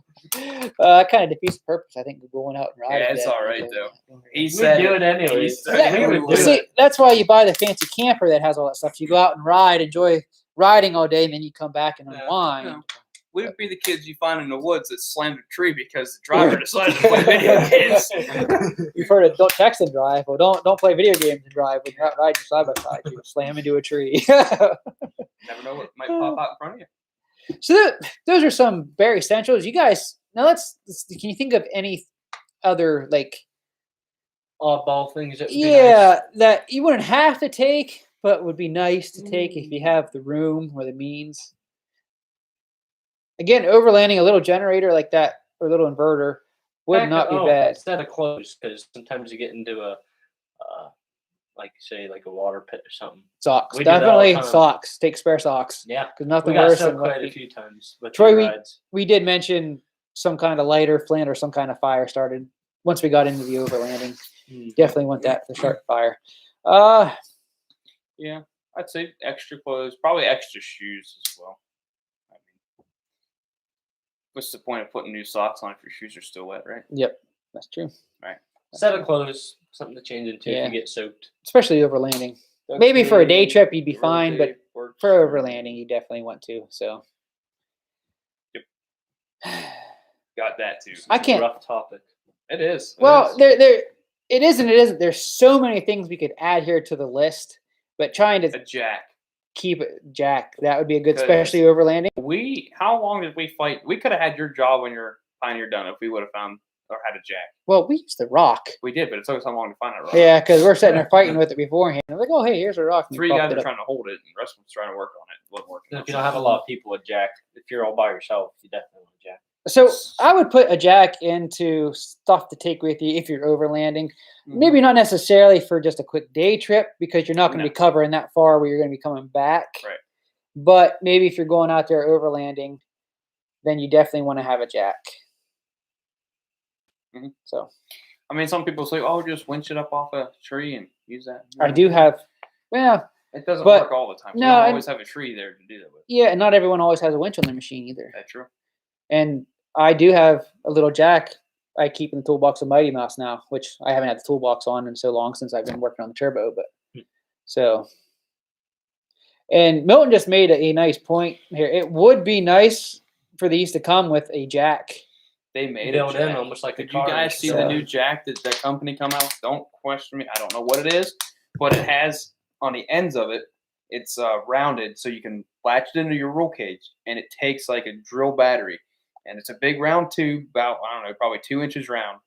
That kind of defeats the purpose. I think going out and riding. Yeah, it's all right though. He We said do it anyways. Yeah, We would do see, it. that's why you buy the fancy camper that has all that stuff. So you go out and ride, enjoy riding all day, and then you come back and unwind. Yeah. We would be the kids you find in the woods that slammed a tree because the driver decided to play video games. You've heard it. Don't text and drive. Well, don't play video games and drive when you're out riding side by side. You slam into a tree. Never know what might pop out in front of you. So those are some bare essentials. You guys, now let's. Can you think of any other like? Oddball things. That would be Yeah, that you wouldn't have to take, but would be nice to take if you have the room or the means. Again, overlanding a little generator like that or a little inverter would not be bad. Instead of clothes, because sometimes you get into a, like say, like a water pit or something. Socks, We do that all the definitely time. socks. Take spare socks Yeah, because we nothing got worse soaked than quite what a few times with Troy, the rides. we did mention some kind of lighter, flint, or some kind of fire started once we got into the overlanding. Definitely want that to start fire. Yeah, I'd say extra clothes, probably extra shoes as well. I mean, what's the point of putting new socks on if your shoes are still wet, right? Yep, that's true. Right. Set of clothes, something to change into Yeah. if you get soaked. Especially overlanding. Maybe for a day trip you'd be fine, but for overlanding you definitely want to. So Got that too. I can't. Rough topic. It is. Well, there. It isn't. It isn't. There's so many things we could add here to the list, but trying to a jack. keep it Jack, that would be a good, 'Cause especially overlanding. How long did we fight? We could have had your job when you're Pioneer done if we would have found or had a jack. Well, we used the rock. We did, but it took us so long to find it. Right? Yeah, because we're sitting there fighting with it beforehand. I'm like, oh, hey, here's a rock. and we Three propped guys it are up. trying to hold it, and the rest of us trying to work on it. It wasn't working. If you don't have a lot of people with Jack, if you're all by yourself, you definitely want a Jack. So I would put a jack into stuff to take with you if you're overlanding. Maybe not necessarily for just a quick day trip because you're not going to No. be covering that far where you're going to be coming back. Right. But maybe if you're going out there overlanding, then you definitely want to have a jack. So I mean, some people say, "Oh, just winch it up off a tree and use that." I do have, well, It doesn't but- work all the time. So no, you don't and- always have a tree there to do that with. yeah, and not everyone always has a winch on their machine either. That's true. And I do have a little jack I keep in the toolbox of Mighty Mouse now, which I haven't had the toolbox on in so long since I've been working on the turbo. But so, and Milton just made a nice point here. It would be nice for these to come with a jack. They made Built it in almost like a Did you car. guys see the new jack that the company come out with? Don't question me. I don't know what it is, but it has on the ends of it, it's rounded so you can latch it into your roll cage, and it takes like a drill battery, and it's a big round tube, about I don't know, probably 2 inches round,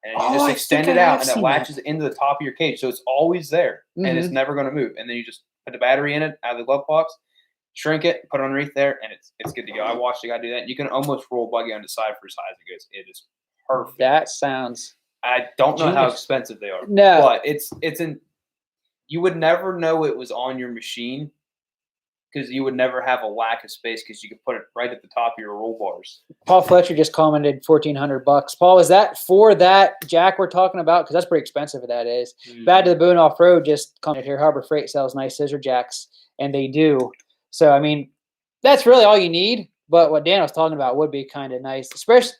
and you Oh, just I extend think it I out, have and it seen latches into the top of your cage, so it's always there, and it's never going to move. And then you just put the battery in it out of the glove box, shrink it, put it underneath there, and it's good to go. I watched the guy do that. You can almost roll buggy on the side for as high as it goes. It is perfect. That sounds I don't know how Genius. expensive they are. no. But it's in. You would never know it was on your machine because you would never have a lack of space because you could put it right at the top of your roll bars. Paul Fletcher just commented $1,400. Paul, is that for that jack we're talking about? Because that's pretty expensive. That is. Bad to the Bone Off Road just commented here. Harbor Freight sells nice scissor jacks, and they do. So I mean, that's really all you need. But what Dan was talking about would be kind of nice, especially.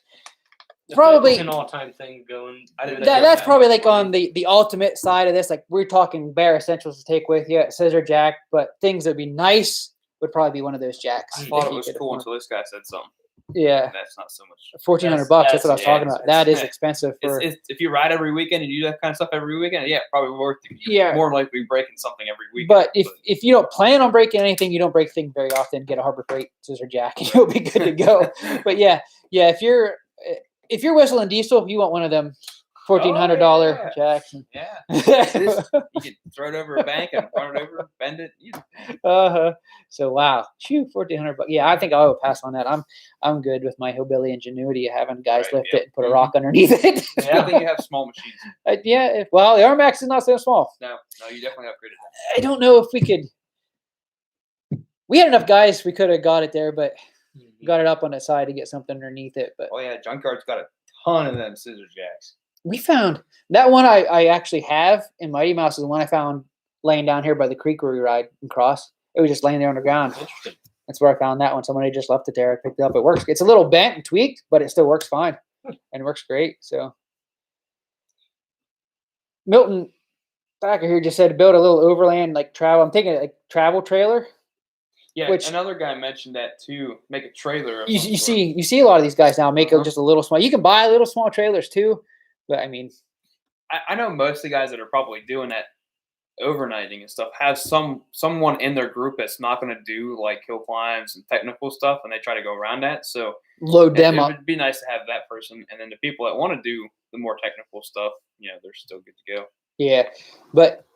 Probably- It's an all-time thing going. That's probably like on the ultimate side of this. Like we're talking bare essentials to take with you, scissor jack, but things that'd be nice would probably be one of those jacks. I thought if it you was could cool afford. until this guy said something. Yeah. That's not so much. $1,400. That's what I was talking about. That is yeah. expensive for. If you ride every weekend and you do that kind of stuff every weekend, yeah, probably worth it. Yeah. More likely breaking something every weekend. But if you don't plan on breaking anything, you don't break things very often. Get a Harbor Freight scissor jack, and you'll be good to go. But yeah, if you're whistling diesel, you want one of them $1,400 jacks. Yeah. You can throw it over a bank and run it over, bend it. So wow, $1,400. Yeah, I think I will pass on that. I'm good with my hillbilly ingenuity of having guys lift it and put a rock underneath it. I think you have small machines. Well, the RMAX is not so small. No, you definitely upgraded that. I don't know if we could. We had enough guys. We could have got it there, but got it up on the side to get something underneath it. But Junkyard's got a ton of them scissor jacks. We found that one I actually have in Mighty Mouse is the one I found laying down here by the creek where we ride and cross. It was just laying there on the ground. Interesting. That's where I found that one. Somebody just left it there. I picked it up. It works. It's a little bent and tweaked, but it still works fine and works great. So Milton Thacker here just said to build a little overland like travel. I'm thinking like travel trailer. Yeah, which another guy mentioned that too. Make a trailer. You see a lot of these guys now make just a little small. You can buy little small trailers too, but I mean, I know most of the guys that are probably doing that overnighting and stuff have someone in their group that's not going to do like hill climbs and technical stuff, and they try to go around that. So load them up. It'd be nice to have that person, and then the people that want to do the more technical stuff, they're still good to go. Yeah, but.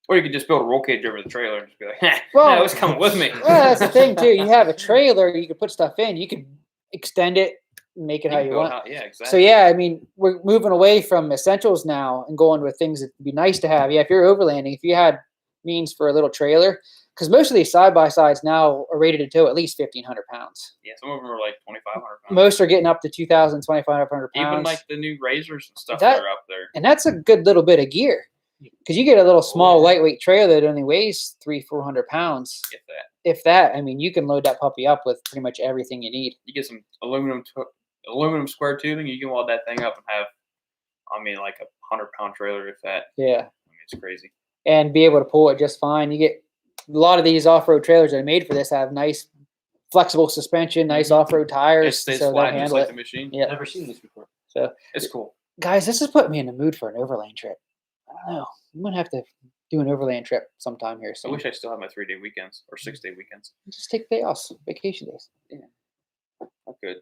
Or you could just build a roll cage over the trailer and just be like, no, it's coming with me. Well, that's the thing, too. You have a trailer, you can put stuff in. You can extend it, make it how you want. Yeah, exactly. So, yeah, I mean, we're moving away from essentials now and going with things that would be nice to have. Yeah, if you're overlanding, if you had means for a little trailer, because most of these side-by-sides now are rated to tow at least 1,500 pounds. Yeah, some of them are like 2,500 pounds. Most are getting up to 2,000, 2,500 pounds. Even like the new Razors and stuff that are up there. And that's a good little bit of gear. Because you get a little small lightweight trailer that only weighs 300-400 pounds. If that, I mean, you can load that puppy up with pretty much everything you need. You get some aluminum square tubing, you can weld that thing up and have, like a 100-pound trailer, if that. Yeah, it's crazy. And be able to pull it just fine. You get a lot of these off-road trailers that are made for this have nice flexible suspension, nice off-road tires. It stays flat just like the machine. Yeah, never seen this before. So it's cool, guys. This has put me in the mood for an overland trip. I don't know. I'm going to have to do an overland trip sometime here soon. I wish I still had my 3-day weekends or 6-day weekends. Just take day off, vacation days. Yeah. I could.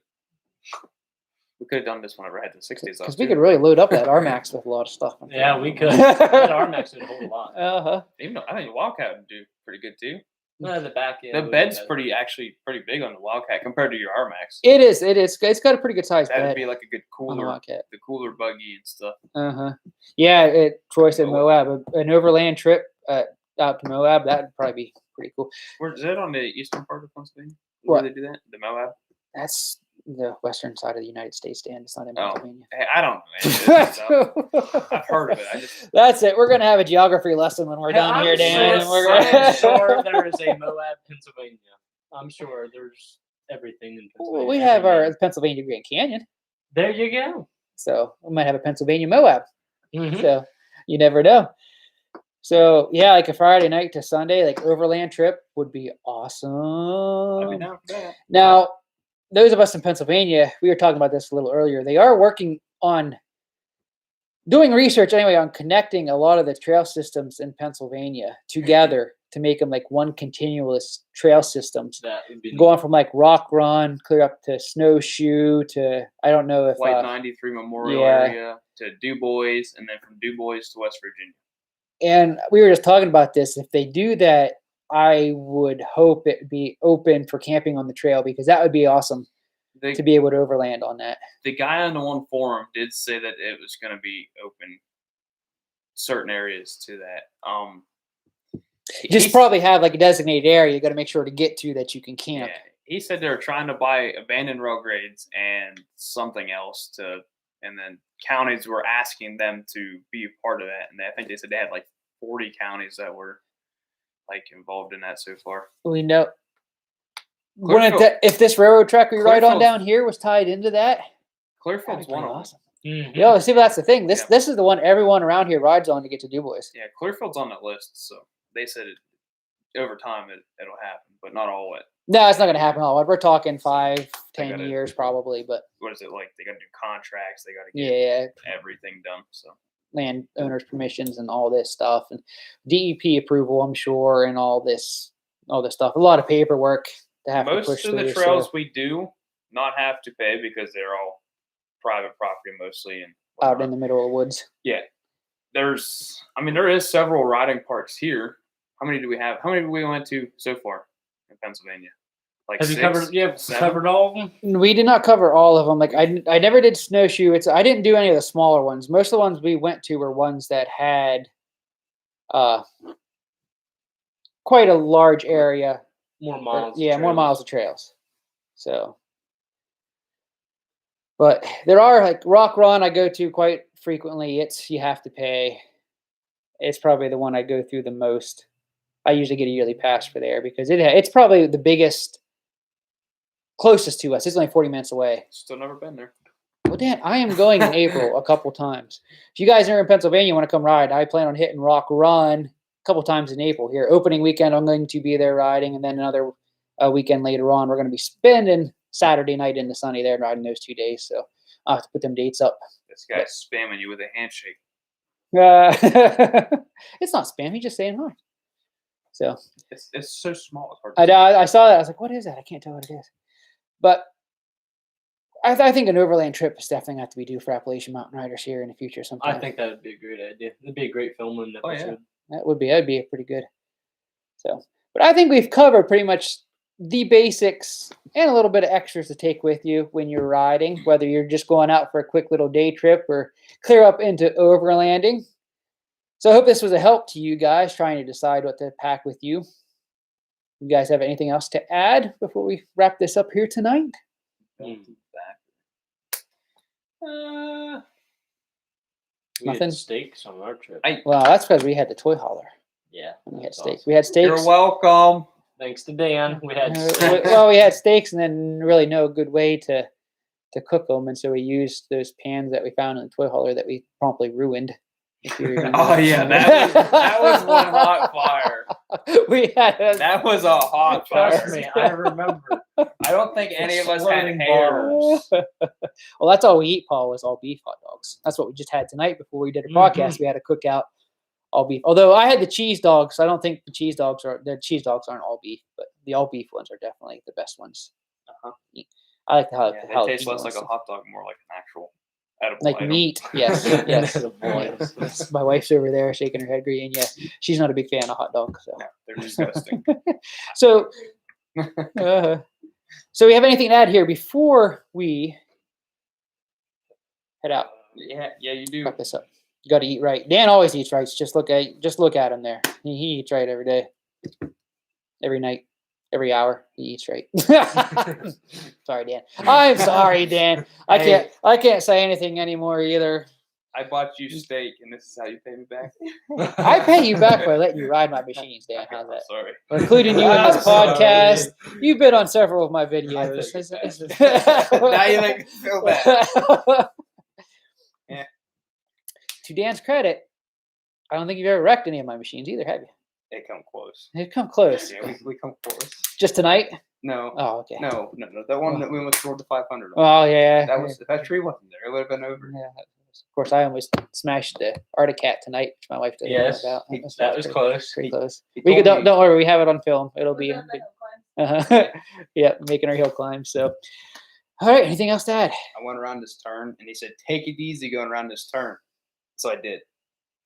We could have done this whenever I had the 6 days off. Because we could really load up that RMAX with a lot of stuff. Yeah, we could. That RMAX would hold a lot. Even though I think Wildcat would do pretty good too. No, the back end. The bed's pretty big on the Wildcat compared to your RMAX. It is. It's got a pretty good size bed. That'd be like a good cooler, the cooler buggy and stuff. Yeah, Troy said Moab. An overland trip out to Moab, that'd probably be pretty cool. Is that on the eastern part of Pennsylvania? Where they do that? The Moab? That's the western side of the United States, Dan. It's not in Pennsylvania. I don't know. I've heard of it. That's it. We're going to have a geography lesson when we're done here, Dan. I'm sure there is a Moab, Pennsylvania. I'm sure there's everything in Pennsylvania. Well, we have our Pennsylvania Grand Canyon. There you go. So we might have a Pennsylvania Moab. So you never know. So yeah, like a Friday night to Sunday, like overland trip would be awesome. I'd be down for that. Now, those of us in Pennsylvania, we were talking about this a little earlier. They are working on doing research anyway on connecting a lot of the trail systems in Pennsylvania together to make them like one continuous trail systems. That would be going from like Rock Run clear up to Snowshoe to I don't know if White 93 Memorial area to Du Bois, and then from Du Bois to West Virginia. And we were just talking about this. If they do that, I would hope it be open for camping on the trail because that would be awesome to be able to overland on that. The guy on the one forum did say that it was going to be open certain areas to that. Just probably have like a designated area you got to make sure to get to that you can camp. Yeah, he said they were trying to buy abandoned rail grades and something else and then counties were asking them to be a part of that. And I think they said they had like 40 counties that were like involved in that so far. We know if this railroad track we ride on down here was tied into that. Clearfield's one of them. Awesome. Yeah, see, that's the thing. This is the one everyone around here rides on to get to Du Bois. Yeah, Clearfield's on that list, so they said over time it'll happen, but not all No, it's not going to happen all. We're talking 5, 10 gotta- years probably, but What is it like? They got to do contracts. They got to yeah, get everything done. So land owners permissions and all this stuff and DEP approval, I'm sure, and all this stuff. A lot of paperwork to have to most push of through. the trails so we do not have to pay because they're all private property mostly and out whatnot. in the middle of the woods. Yeah, there is several riding parks here. How many do we have? How many did we went to so far in Pennsylvania? Like Have you 6, covered? Yeah, 7? covered all of them. We did not cover all of them. Like I never did snowshoe. I didn't do any of the smaller ones. Most of the ones we went to were ones that had quite a large area. More miles. Yeah, of more trails. miles of trails. So, but there are like Rock Run I go to quite frequently. You have to pay. It's probably the one I go through the most. I usually get a yearly pass for there because it's probably the biggest, closest to us. It's only 40 minutes away. Still never been there. Well, Dan, I am going in April a couple times. If you guys are in Pennsylvania want to come ride, I plan on hitting Rock Run a couple times in April here. Opening weekend, I'm going to be there riding, and then another weekend later on, we're going to be spending Saturday night in the sunny there riding those 2 days. So I'll have to put them dates up. This guy's spamming you with a handshake. It's not spam. He's just saying hi. So It's so small. It's hard to see. I saw that. I was like, what is that? I can't tell what it is. But I think an overland trip is definitely going to have to be due for Appalachian mountain riders here in the future sometime. I think that would be a great idea. It'd be a great filming episode. That'd be pretty good. So, but I think we've covered pretty much the basics and a little bit of extras to take with you when you're riding, whether you're just going out for a quick little day trip or clear up into overlanding. So I hope this was a help to you guys trying to decide what to pack with you. You guys have anything else to add before we wrap this up here tonight? We Nothing? had steaks on our trip. Well, that's because we had the toy hauler. Yeah. We had that's steaks. awesome. We had steaks. You're welcome. Thanks to Dan, we had. Well, we had steaks and then really no good way to cook them, and so we used those pans that we found in the toy hauler that we promptly ruined. If you remember. Oh yeah, that was one hot fire. That was a hot Trust fire. me, I remember. I don't think any of us had Exploding hairs. Well, that's all we eat, Paul, was all beef hot dogs. That's what we just had tonight before we did a podcast. We had a cookout, all beef. Although I had the cheese dogs, I don't think the cheese dogs aren't all beef, but the all beef ones are definitely the best ones. I like the They taste less like a hot dog, more like an actual edible like item. meat. Yes, yes. Boys. Yes. My wife's over there shaking her head, agreeing. Yeah, she's not a big fan of hot dogs. So, No, they're disgusting. so we have anything to add here before we head out? Yeah, you do. Wrap this up. You got to eat right. Dan always eats right. Just look at him there. He eats right every day, every night, every hour. He eats right. Sorry, Dan. I'm sorry, Dan. I can't say anything anymore either. I bought you steak, and this is how you pay me back. I pay you back by letting you ride my machines, Dan. How's that? Sorry. Including you in this podcast. You've been on several of my videos. Now you make me feel bad. Yeah. To Dan's credit, I don't think you've ever wrecked any of my machines either, have you? They come close. They've come close. Yeah, we come close. Just tonight? No. Oh, okay. No. That one that we almost scored the 500 on. Oh, yeah. That was if that tree wasn't there, it would have been over. Yeah. Of course, I almost smashed the Arctic Cat tonight, which my wife didn't know Yes, about. that was close. Pretty close. he We could, told me- don't worry, we have it on film. It'll be yeah, making our hill climb. So, all right. Anything else to add? I went around this turn, and he said, "Take it easy going around this turn." So I did,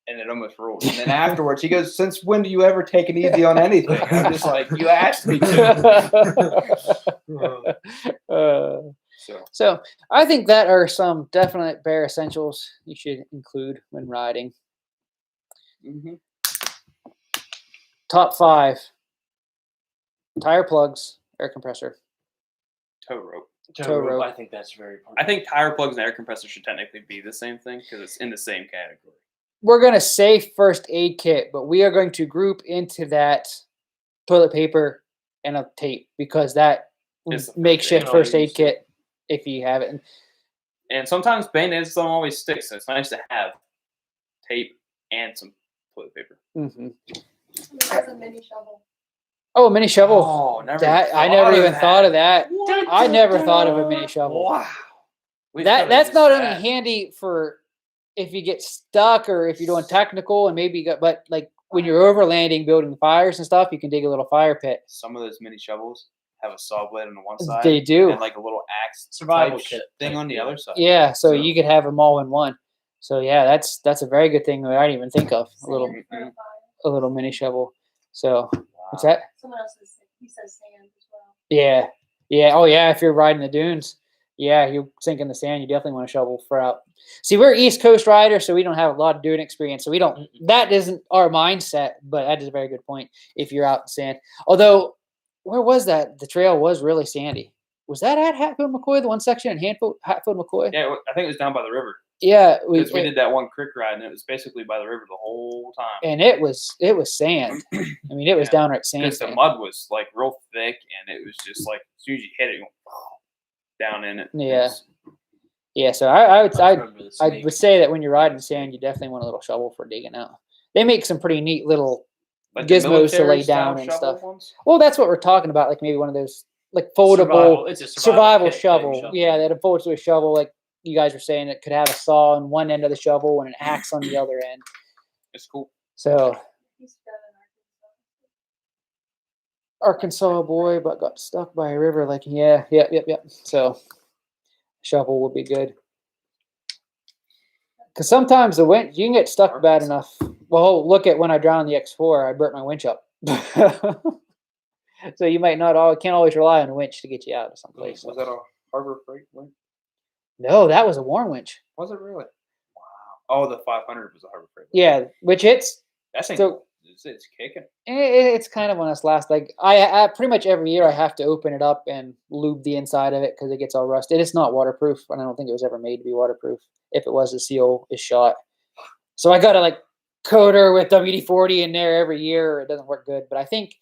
and it almost rolled. And then afterwards, he goes, "Since when do you ever take it easy on anything?" And I'm just like, "You asked me to." So I think that are some definite bare essentials you should include when riding. Top 5: tire plugs, air compressor, Tow rope. tow rope. I think that's very important. I think tire plugs and air compressor should technically be the same thing because it's in the same category. We're going to say first aid kit, but we are going to group into that toilet paper and a tape because that It's makeshift all first aid used. kit if you have it. And sometimes band-aids don't always stick, so it's nice to have tape and some toilet paper. Mm-hmm. There's a mini shovel. Oh, a mini shovel. Oh, never. That I thought never of even that. thought of that. What? I never thought of a mini shovel. Wow. We That could've that's used not only that. handy for if you get stuck or if you're doing technical and maybe you got, but like when you're overlanding, building fires and stuff, you can dig a little fire pit. Some of those mini shovels have a saw blade on the one side. They do. And like a little axe Survival type kit thing type on the deal. other side. Yeah, so So- you could have them all in one. So yeah, that's a very good thing that I didn't even think of. A little mini shovel. So what's that? Someone else says he says sand as well. Yeah, yeah. Oh yeah, if you're riding the dunes, yeah, you're sinking the sand. You definitely want to shovel for out. See, we're East Coast riders, so we don't have a lot of dune experience. So we don't. That isn't our mindset, but that is a very good point. If you're out in sand, although, where was that? The trail was really sandy. Was that at Hatfield McCoy, the one section in Hatfield McCoy? Yeah, I think it was down by the river. Yeah, Because we did that one creek ride, and it was basically by the river the whole time. and it was sand. I mean, it was Yeah, downright sand. Because the mud was like real thick, and it was just like as soon as you hit it, you go down in it. Yeah. It's- Yeah, so I would remember the I snake. would say that when you're riding sand, you definitely want a little shovel for digging out. They make some pretty neat little like the gizmos to lay military-style down and shovel stuff. ones. Well, that's what we're talking about. Like maybe one of those like foldable It's a survival kit type shovel. Yeah, that folds to a shovel. Like you guys were saying, it could have a saw on one end of the shovel and an axe on the other end. It's cool. So He's got an Arkansas boy, but got stuck by a river. Like yeah. So shovel would be good. Because sometimes the winch, you can get stuck bad enough. Well, look at when I drowned the X4, I burnt my winch up. So you might not can't always rely on a winch to get you out of someplace. Was that a Harbor Freight winch? No, that was a Warren winch. Was it really? Wow. Oh, the 500 was a Harbor Freight winch. Yeah, which it's That thing, so- it's kicking. it's kind of on us last. Like I pretty much every year I have to open it up and lube the inside of it because it gets all rusted. It's not waterproof, and I don't think it was ever made to be waterproof. If it was, the seal is shot. So I got to like coat her with WD-40 in there every year. Or it doesn't work good, but I think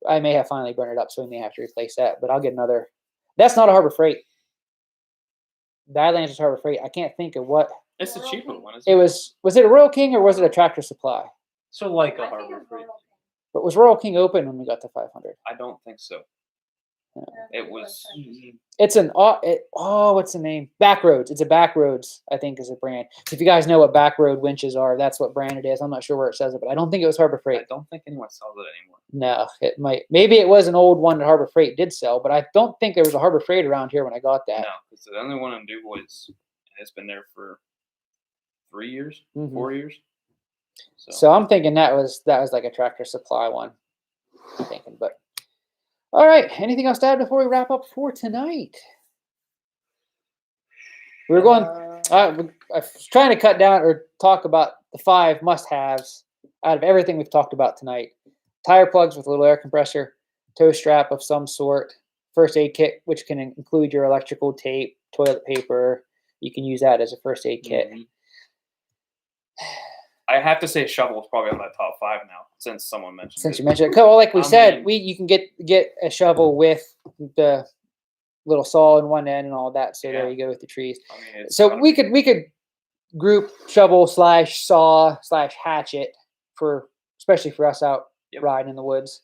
I may have finally burned it up, so we may have to replace that. But I'll get another. That's not a Harbor Freight. Badlands is Harbor Freight. I can't think of what It's the cheaper one, isn't it it? was. Was it a Royal King or was it a Tractor Supply? So like a I think Harbor it's Freight. Royal But was Royal King open when we got to 500? I don't think so. King. It was. It's an what's the name? Backroads. It's a Backroads, I think, is a brand. So if you guys know what Backroad winches are, that's what brand it is. I'm not sure where it says it, but I don't think it was Harbor I Freight. don't think anyone sells it anymore. No, it might. Maybe it was an old one that Harbor Freight did sell, but I don't think there was a Harbor Freight around here when I got that. No, because the only one in DuBois, and it's been there for 3 years, Mhm. 4 years. So I'm thinking that was like a Tractor Supply one. I'm thinking, but all right. Anything else to add before we wrap up for tonight? We were going. I was trying to cut down or talk about the 5 must-haves out of everything we've talked about tonight. Tire plugs with a little air compressor, tow strap of some sort, first aid kit, which can include your electrical tape, toilet paper. You can use that as a first aid kit. Mhm. I have to say, shovel is probably on that top 5 now, since someone mentioned Since it. you mentioned it, well, like we I said, mean- you can get a shovel with the little saw in one end and all that. So there Yeah. you go with the trees. I mean, it's So gotta we be- could group shovel / saw / hatchet for especially for us out Yep. riding in the woods.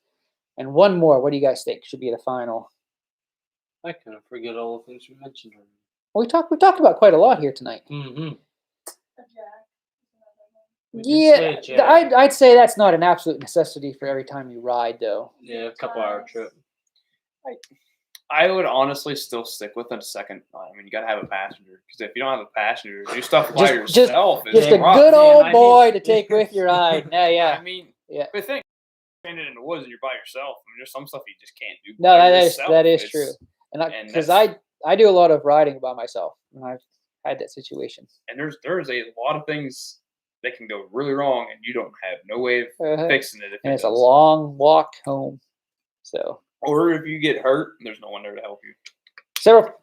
And one more. What do you guys think should be the final? I kind of forget all the things you mentioned. Well, we talked about quite a lot here tonight. Mm-hmm. A jack. Yeah, I'd say that's not an absolute necessity for every time you ride, though. Yeah, a couple hour trip. I would honestly still stick with a second. I mean, you gotta have a passenger, because if you don't have a passenger, do stuff by Just- yourself. is Just a rough, good man. old I boy mean- to take with your ride. Yeah, yeah. I mean, Yeah. the thing, standing in the woods and you're by yourself. I mean, there's some stuff you just can't do. No, by that yourself. is It's- true. And and because that's- I do a lot of riding by myself, and I've had that situation. And there's a lot of things that can go really wrong, and you don't have no way of Uh-huh. fixing it. If And it it's a does. long walk home. So Or if you get hurt, there's no one there to help you.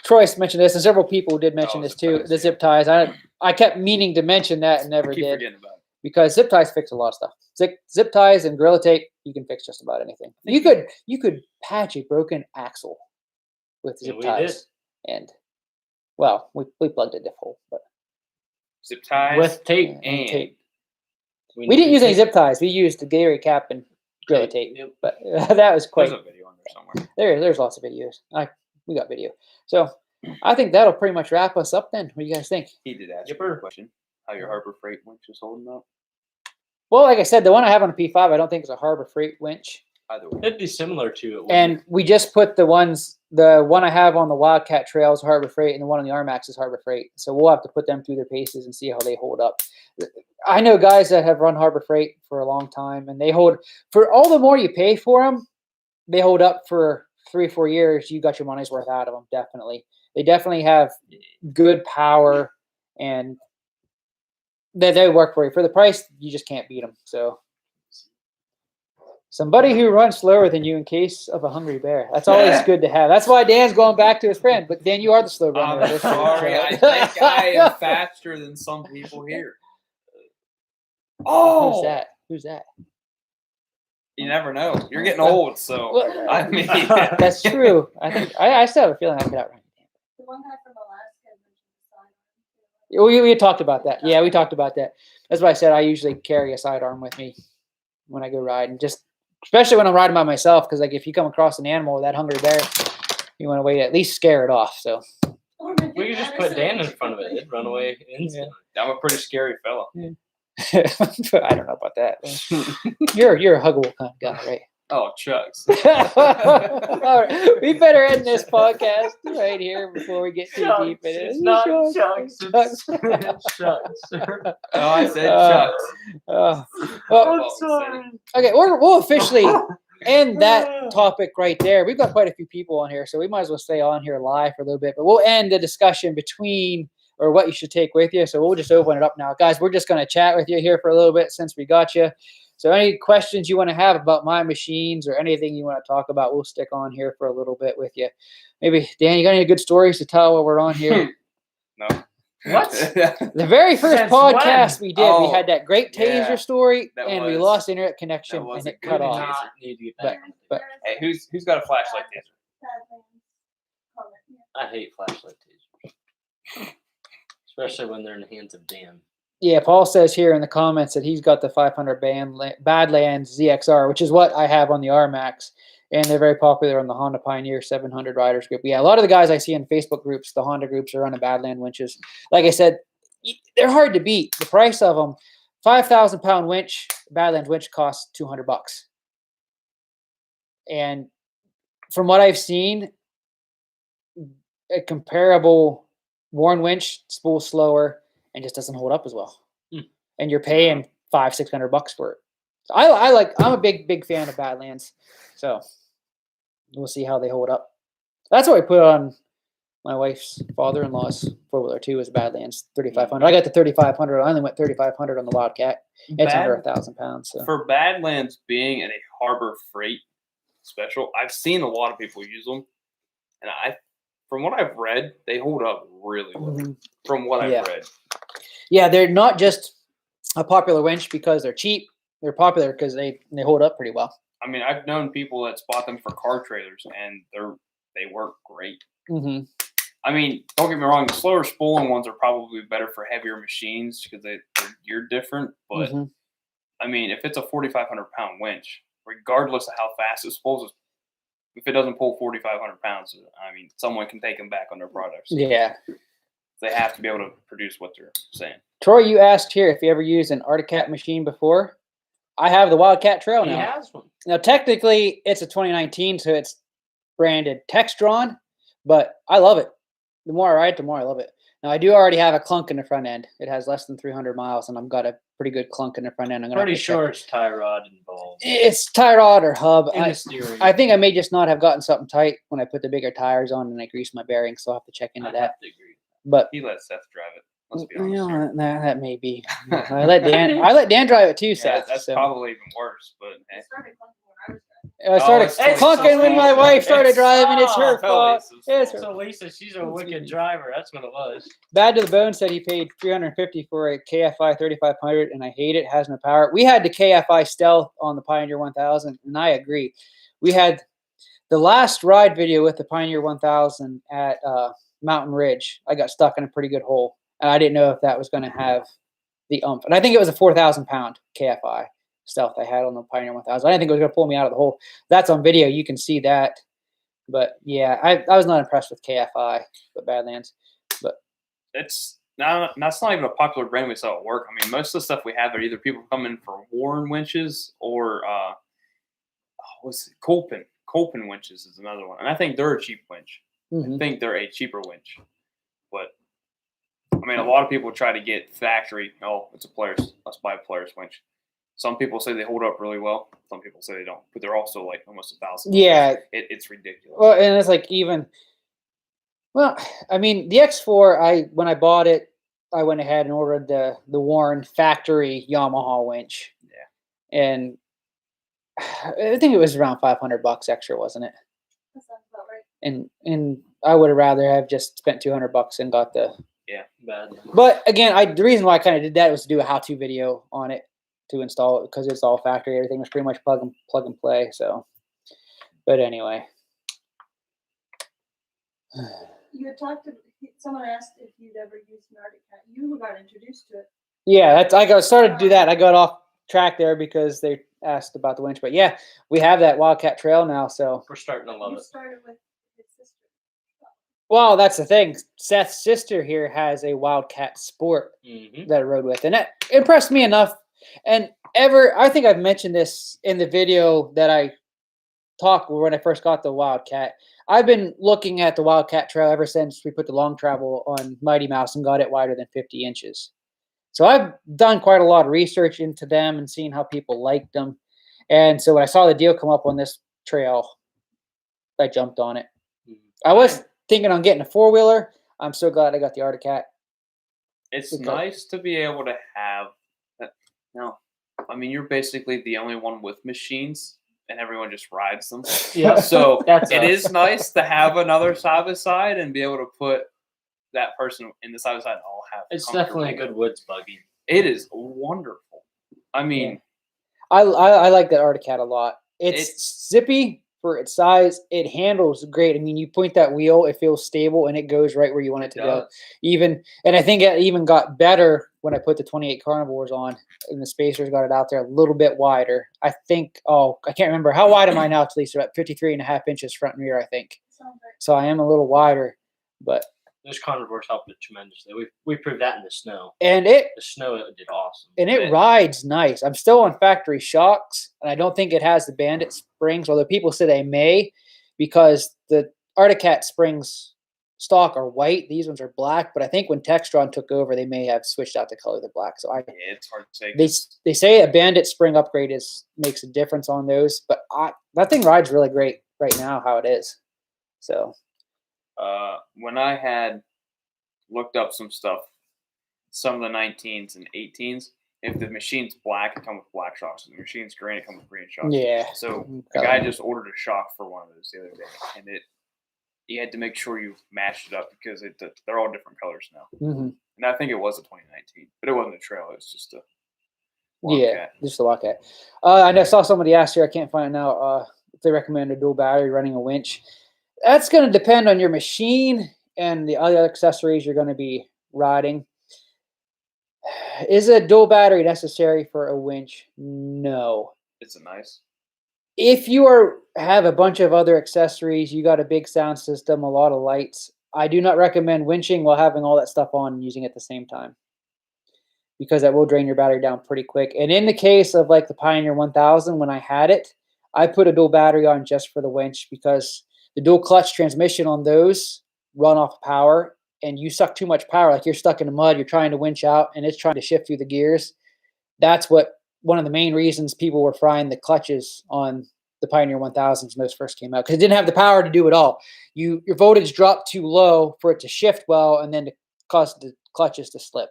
Troy mentioned this, and several people did mention Oh, this zip too. ties, The yeah. zip ties. I kept meaning to mention that and never I keep did, forgetting about it. because zip ties fix a lot of stuff. Zip ties and Gorilla Tape, you can fix just about anything. You could patch a broken axle with Yeah, zip we ties, and well, we plugged a diff hole, but Zip ties With tape. and tape. We We didn't needed use any tape. zip ties. We used the Gary cap and Gorilla Tape. Yep. But that was quite. There's a video on there somewhere. There's lots of videos. We got video. So I think that'll pretty much wrap us up then. What do you guys think? He did ask Yep. you a question. How your Harbor Freight winch is holding up? Well, like I said, the one I have on a P5, I don't think is a Harbor Freight winch. Either way. It'd be similar to it. wouldn't And it? we just put the one I have on the Wildcat Trail is Harbor Freight, and the one on the RMAX is Harbor Freight. So we'll have to put them through their paces and see how they hold up. I know guys that have run Harbor Freight for a long time, and they hold, for all the more you pay for them, they hold up for 3 or 4 years. You got your money's worth out of them, definitely. They definitely have good power, and they work for you. For the price, you just can't beat them. So somebody who runs slower than you in case of a hungry bear. That's always good to have. That's why Dan's going back to his friend. But Dan, you are the slow runner. of I'm this group, sorry. so- I think I am faster than some people here. Who's that? Who's that? You never know. You're getting old, so Well, I mean, that's true. I think I still have a feeling I could outrun Dan. The one guy from Alaska mentioned the sidearm. We talked about that. Yeah, we talked about that. That's why I said I usually carry a sidearm with me when I go riding, just especially when I'm riding by myself. Because like if you come across an animal, that hungry bear, you want to wait to at least scare it off. So Or maybe We could just put Dan in Madison. front of it. It'd run away instantly. I'm a pretty scary fella. I don't know about that. You're a huggable kind of guy, right? Oh, Chucks. All right, we better end this podcast right here before we get too deep in it. It's not Chucks. Chucks. It's Chucks. Oh, I said Chucks. Well, I'm sorry. okay, we'll officially end that topic right there. We've got quite a few people on here, so we might as well stay on here live for a little bit. But we'll end the discussion between or what you should take with you. So we'll just open it up now, guys. We're just going to chat with you here for a little bit since we got you. So any questions you want to have about my machines or anything you want to talk about, we'll stick on here for a little bit with you. Maybe Dan, you got any good stories to tell while we're on here? No. What? The very first Since podcast we did, we Oh, had that great taser yeah, story, that and we was- lost internet connection, was and a it good cut We do off. taser. not need to get back on But- Hey, who's got a flashlight taser? Badlands comment, yeah. I hate flashlight tasers. Especially when they're in the hands of Dan. Yeah, Paul says here in the comments that he's got the 500 Badlands ZXR, which is what I have on the RMAX, and they're very popular on the Honda Pioneer 700 Riders group. Yeah, a lot of the guys I see in Facebook groups, the Honda groups, are running Badland winches. Like I said, they're hard to beat. The price of them, 5,000-pound winch, Badlands winch costs $200. And from what I've seen, a comparable Warren winch spools slower and just doesn't hold up as well. And you're paying $500-600 for it. So I'm a big fan of Badlands. So we'll see how they hold up. That's what I put on my wife's father-in-law's four-wheeler too, is Badlands 3,500. I got the 3,500. I only went 3,500 on the Wildcat. It's under 1,000 pounds. So For Badlands being in a Harbor Freight special, I've seen a lot of people use them, and from what I've read, they hold up really well. Mhm. From what Yeah. I've read, yeah, they're not just a popular winch because they're cheap. They're popular because they hold up pretty well. I mean, I've known people that spot them for car trailers, and they work great. Mm-hmm. I mean, don't get me wrong, the slower spooling ones are probably better for heavier machines because they're geared different. But Mm-hmm. I mean, if it's a 4,500-pound winch, regardless of how fast it spools, if it doesn't pull 4,500 pounds, I mean, someone can take them back on their products. Yeah. They have to be able to produce what they're saying. Troy, you asked here if you ever used an Articat machine before. I have the Wildcat Trail He now. has one. Now, technically, it's a 2019, so it's branded Textron, but I love it. The more I ride it, the more I love it. Now, I do already have a clunk in the front end. It has less than 300 miles, and I've got a pretty good clunk in the front end. I'm gonna have Pretty to check. sure it's tie rod involved. It's tie rod or hub. In the steering. I think I may just not have gotten something tight when I put the bigger tires on and I greased my bearings, so I'll have to check into I that. have to agree. But He let Seth drive it. Let's be you honest. here. know, that may be. I let Dan drive it too, Yeah, Seth. that's so. probably even worse. But It hey. started clunking when I was driving. I started it's clunking when my so wife started it's driving. It's her so fault. Lisa's It's fault. her. So Lisa, she's a wicked driver. That's what it was. Bad to the Bone said he paid $350 for a KFI 3500, and I hate it. Has no power. We had the KFI Stealth on the Pioneer 1000, and I agree. We had the last ride video with the Pioneer 1000 at Mountain Ridge. I got stuck in a pretty good hole, and I didn't know if that was going to have the oomph. And I think it was a 4,000-pound KFI. stealth I had on the Pioneer 1000. I didn't think it was going to pull me out of the hole. That's on video. You can see that. But yeah, I was not impressed with KFI, but Badlands. But It's that's not even a popular brand we sell at work. I mean, most of the stuff we have are either people coming for Warren winches or what's it? Colpin winches is another one, and I think they're a cheap winch. I think they're a cheaper winch, but I mean, a lot of people try to get factory. Oh, it's a Polaris. Let's buy a Polaris winch. Some people say they hold up really well. Some people say they don't, but they're also like almost $1,000. yeah, it's ridiculous. well, and it's like even. Well, I mean, the X4. When I bought it, I went ahead and ordered the Warren factory Yamaha winch. Yeah, and I think it was around $500 extra, wasn't it? That sounds about right. And I would have rather have just spent $200 and got the. Yeah, Bad. But again, the reason why I kind of did that was to do a how-to video on it to install it because it's all factory. Everything was pretty much plug and play. So, but anyway. You had talked to someone asked if you'd ever used an Arctic Cat. You got introduced to it. Yeah, I started to do that. I got off track there because they asked about the winch. But yeah, we have that Wildcat Trail now. So We're starting to love You it. started with his sister. well, that's the thing. Seth's sister here has a Wildcat Sport Mm-hmm. that I rode with, and that impressed me enough. And I think I've mentioned this in the video that I talked when I first got the Wildcat. I've been looking at the Wildcat Trail ever since we put the long travel on Mighty Mouse and got it wider than 50 inches. So I've done quite a lot of research into them and seen how people liked them. And so when I saw the deal come up on this trail, I jumped on it. I was thinking on getting a four-wheeler. I'm so glad I got the Arctic Cat. It's Okay. nice to be able to have that. No, I mean, you're basically the only one with machines, and everyone just rides them. Yep. So That's it us. is nice to have another side by side and be able to put that person in the side by side and all have. It's definitely a comfortable- good woods buggy. It is wonderful. I mean, I like that Arctic Cat a lot. It's zippy for its size. It handles great. I mean, you point that wheel, it feels stable, and it goes right where you want it to go. And I think it even got better when I put the 28 carnivores on, and the spacers got it out there a little bit wider. I think. I can't remember how wide am I now, Lisa? About 53.5 inches front and rear, I think. Sounds right. So I am a little wider, but Those carnivores helped it tremendously. We proved that in the snow. it The snow did awesome. rides nice. I'm still on factory shocks, and I don't think it has the Bandit springs, although people say they may, because the Arctic Cat springs stock are white. These ones are black, but I think when Textron took over, they may have switched out the color to black. So yeah, it's hard to say. they say a Bandit spring upgrade makes a difference on those, but that thing rides really great right now how it is. So When I had looked up some stuff, some of the 19s and 18s, if the machine's black, it comes with black shocks. If the machine's green, it comes with green shocks. yeah, So the guy just ordered a shock for one of those the other day, and you had to make sure you matched it up because they're all different colors now. Mhm. And I think it was a 2019, but it wasn't a trail. It was just a Yeah, Wildcat. just a Wildcat. I saw somebody ask here. I can't find it now. If they recommend a dual battery running a winch, that's going to depend on your machine and the other accessories you're going to be riding. Is a dual battery necessary for a winch? No. It's a nice. If you have a bunch of other accessories, you got a big sound system, a lot of lights, I do not recommend winching while having all that stuff on and using it at the same time, because that will drain your battery down pretty quick. And in the case of like the Pioneer 1000, when I had it, I put a dual battery on just for the winch because the dual clutch transmission on those run off power, and you suck too much power. Like you're stuck in the mud, you're trying to winch out, and it's trying to shift through the gears. That's one of the main reasons people were frying the clutches on the Pioneer 1000s when those first came out, because it didn't have the power to do it all. Your voltage dropped too low for it to shift well, and then to cause the clutches to slip.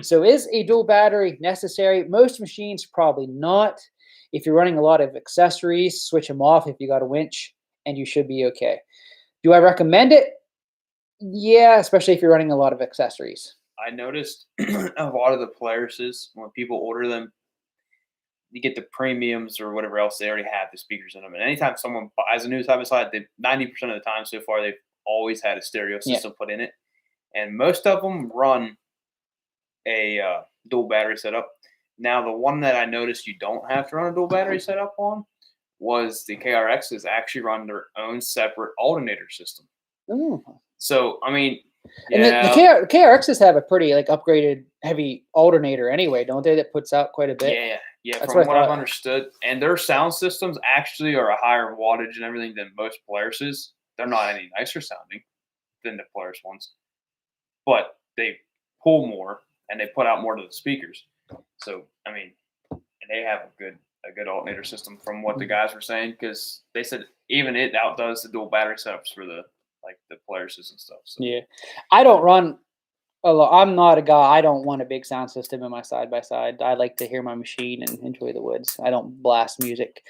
So is a dual battery necessary? Most machines probably not. If you're running a lot of accessories, switch them off if you got a winch, and you should be okay. Do I recommend it? Yeah, especially if you're running a lot of accessories. I noticed a lot of the Polarises, when people order them, you get the premiums or whatever else, they already have the speakers in them. And anytime someone buys a new side-by-side, 90% of the time so far, they've always had a stereo system put in it. And most of them run a dual battery setup. Now, the one that I noticed you don't have to run a dual battery setup on was the KRXs actually run their own separate alternator system. Ooh. So, I mean, And yeah, the KRXs have a pretty like upgraded heavy alternator anyway, don't they? That puts out quite a bit. yeah. That's From what I what I've thought. understood, and their sound systems actually are a higher wattage and everything than most Polaris's. They're not any nicer sounding than the Polaris ones, but they pull more and they put out more to the speakers. So, I mean, and they have a good alternator system from what the guys were saying, because they said even it outdoes the dual battery setups for the Polarises and stuff. So. Yeah, I don't run a lot. I'm not a guy. I don't want a big sound system in my side by side. I like to hear my machine and enjoy the woods. I don't blast music.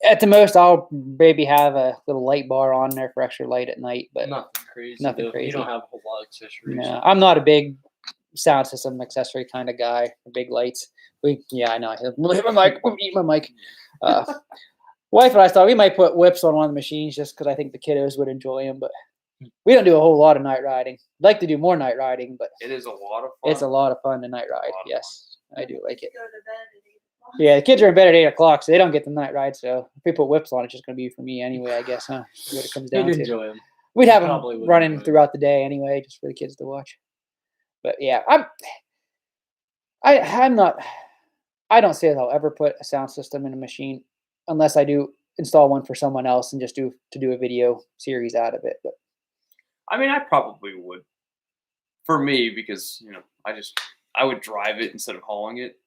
At the most, I'll maybe have a little light bar on there for extra light at night, but Nothing crazy. nothing You crazy. don't have a whole lot of accessories. no, I'm not a big sound system accessory kind of guy. Big lights. I know. I hit my mic. Eat my mic. Wife and I thought we might put whips on one of the machines just because I think the kiddos would enjoy them, but we don't do a whole lot of night riding. I'd like to do more night riding, but It is a lot of fun. it's a lot of fun to night ride. lot of Yes, I do like it. Go to bed at 8 o'clock. Yeah, the kids are in bed at 8 o'clock, so they don't get the night ride. So if we put whips on, it's just going to be for me anyway, I guess, huh? That's what it comes down You'd to. enjoy them. We'd have them Probably would running enjoy it. throughout the day anyway, just for the kids to watch. But yeah, I'm not. I don't say that I'll ever put a sound system in a machine unless I do install one for someone else and just do a video series out of it. But I mean, I probably would. For me, because I would drive it instead of hauling it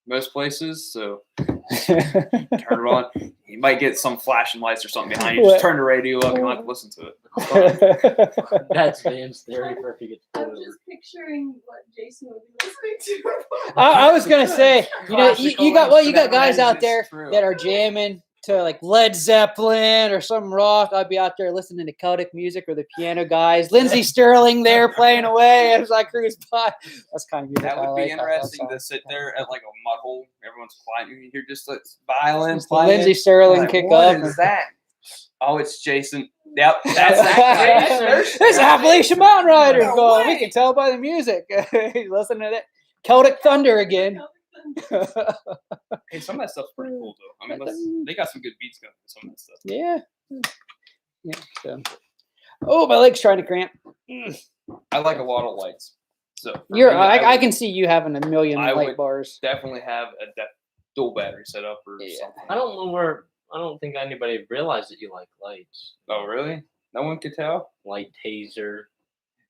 most places. So turn it on. You might get some flashing lights or something behind you. Just turn the radio up. You don't have to listen to it. That's Dan's theory for if he gets pulled I'm over. just picturing what Jason would be listening to. I was gonna say, you Classical got links for got that guys out lens, there it's true. that are jamming to like Led Zeppelin or some rock. I'd be out there listening to Celtic music or the piano guys. Lindsey Sterling there playing away as I cruise by. That's kind of music That I would be like. I love interesting to songs. sit there at like a mud hole. Everyone's quiet. You hear just like violin Just the playing. Lindsey Sterling Like, kick what up. is that? Oh, it's Jason. Yep, that's that. There's the Appalachian Mountain Riders No going. We way. can tell by the music. He's listening to that Celtic Thunder again. Hey, some of that stuff's pretty cool though. I mean, they got some good beats going for some of that stuff. Yeah. So. Oh, my leg's trying to cramp. I like a lot of lights. So for You're. me, I would can see you having a million I light would bars. definitely have a dual battery set up or Yeah. something. I don't think anybody realized that you like lights. Oh, really? No one could tell. Light taser,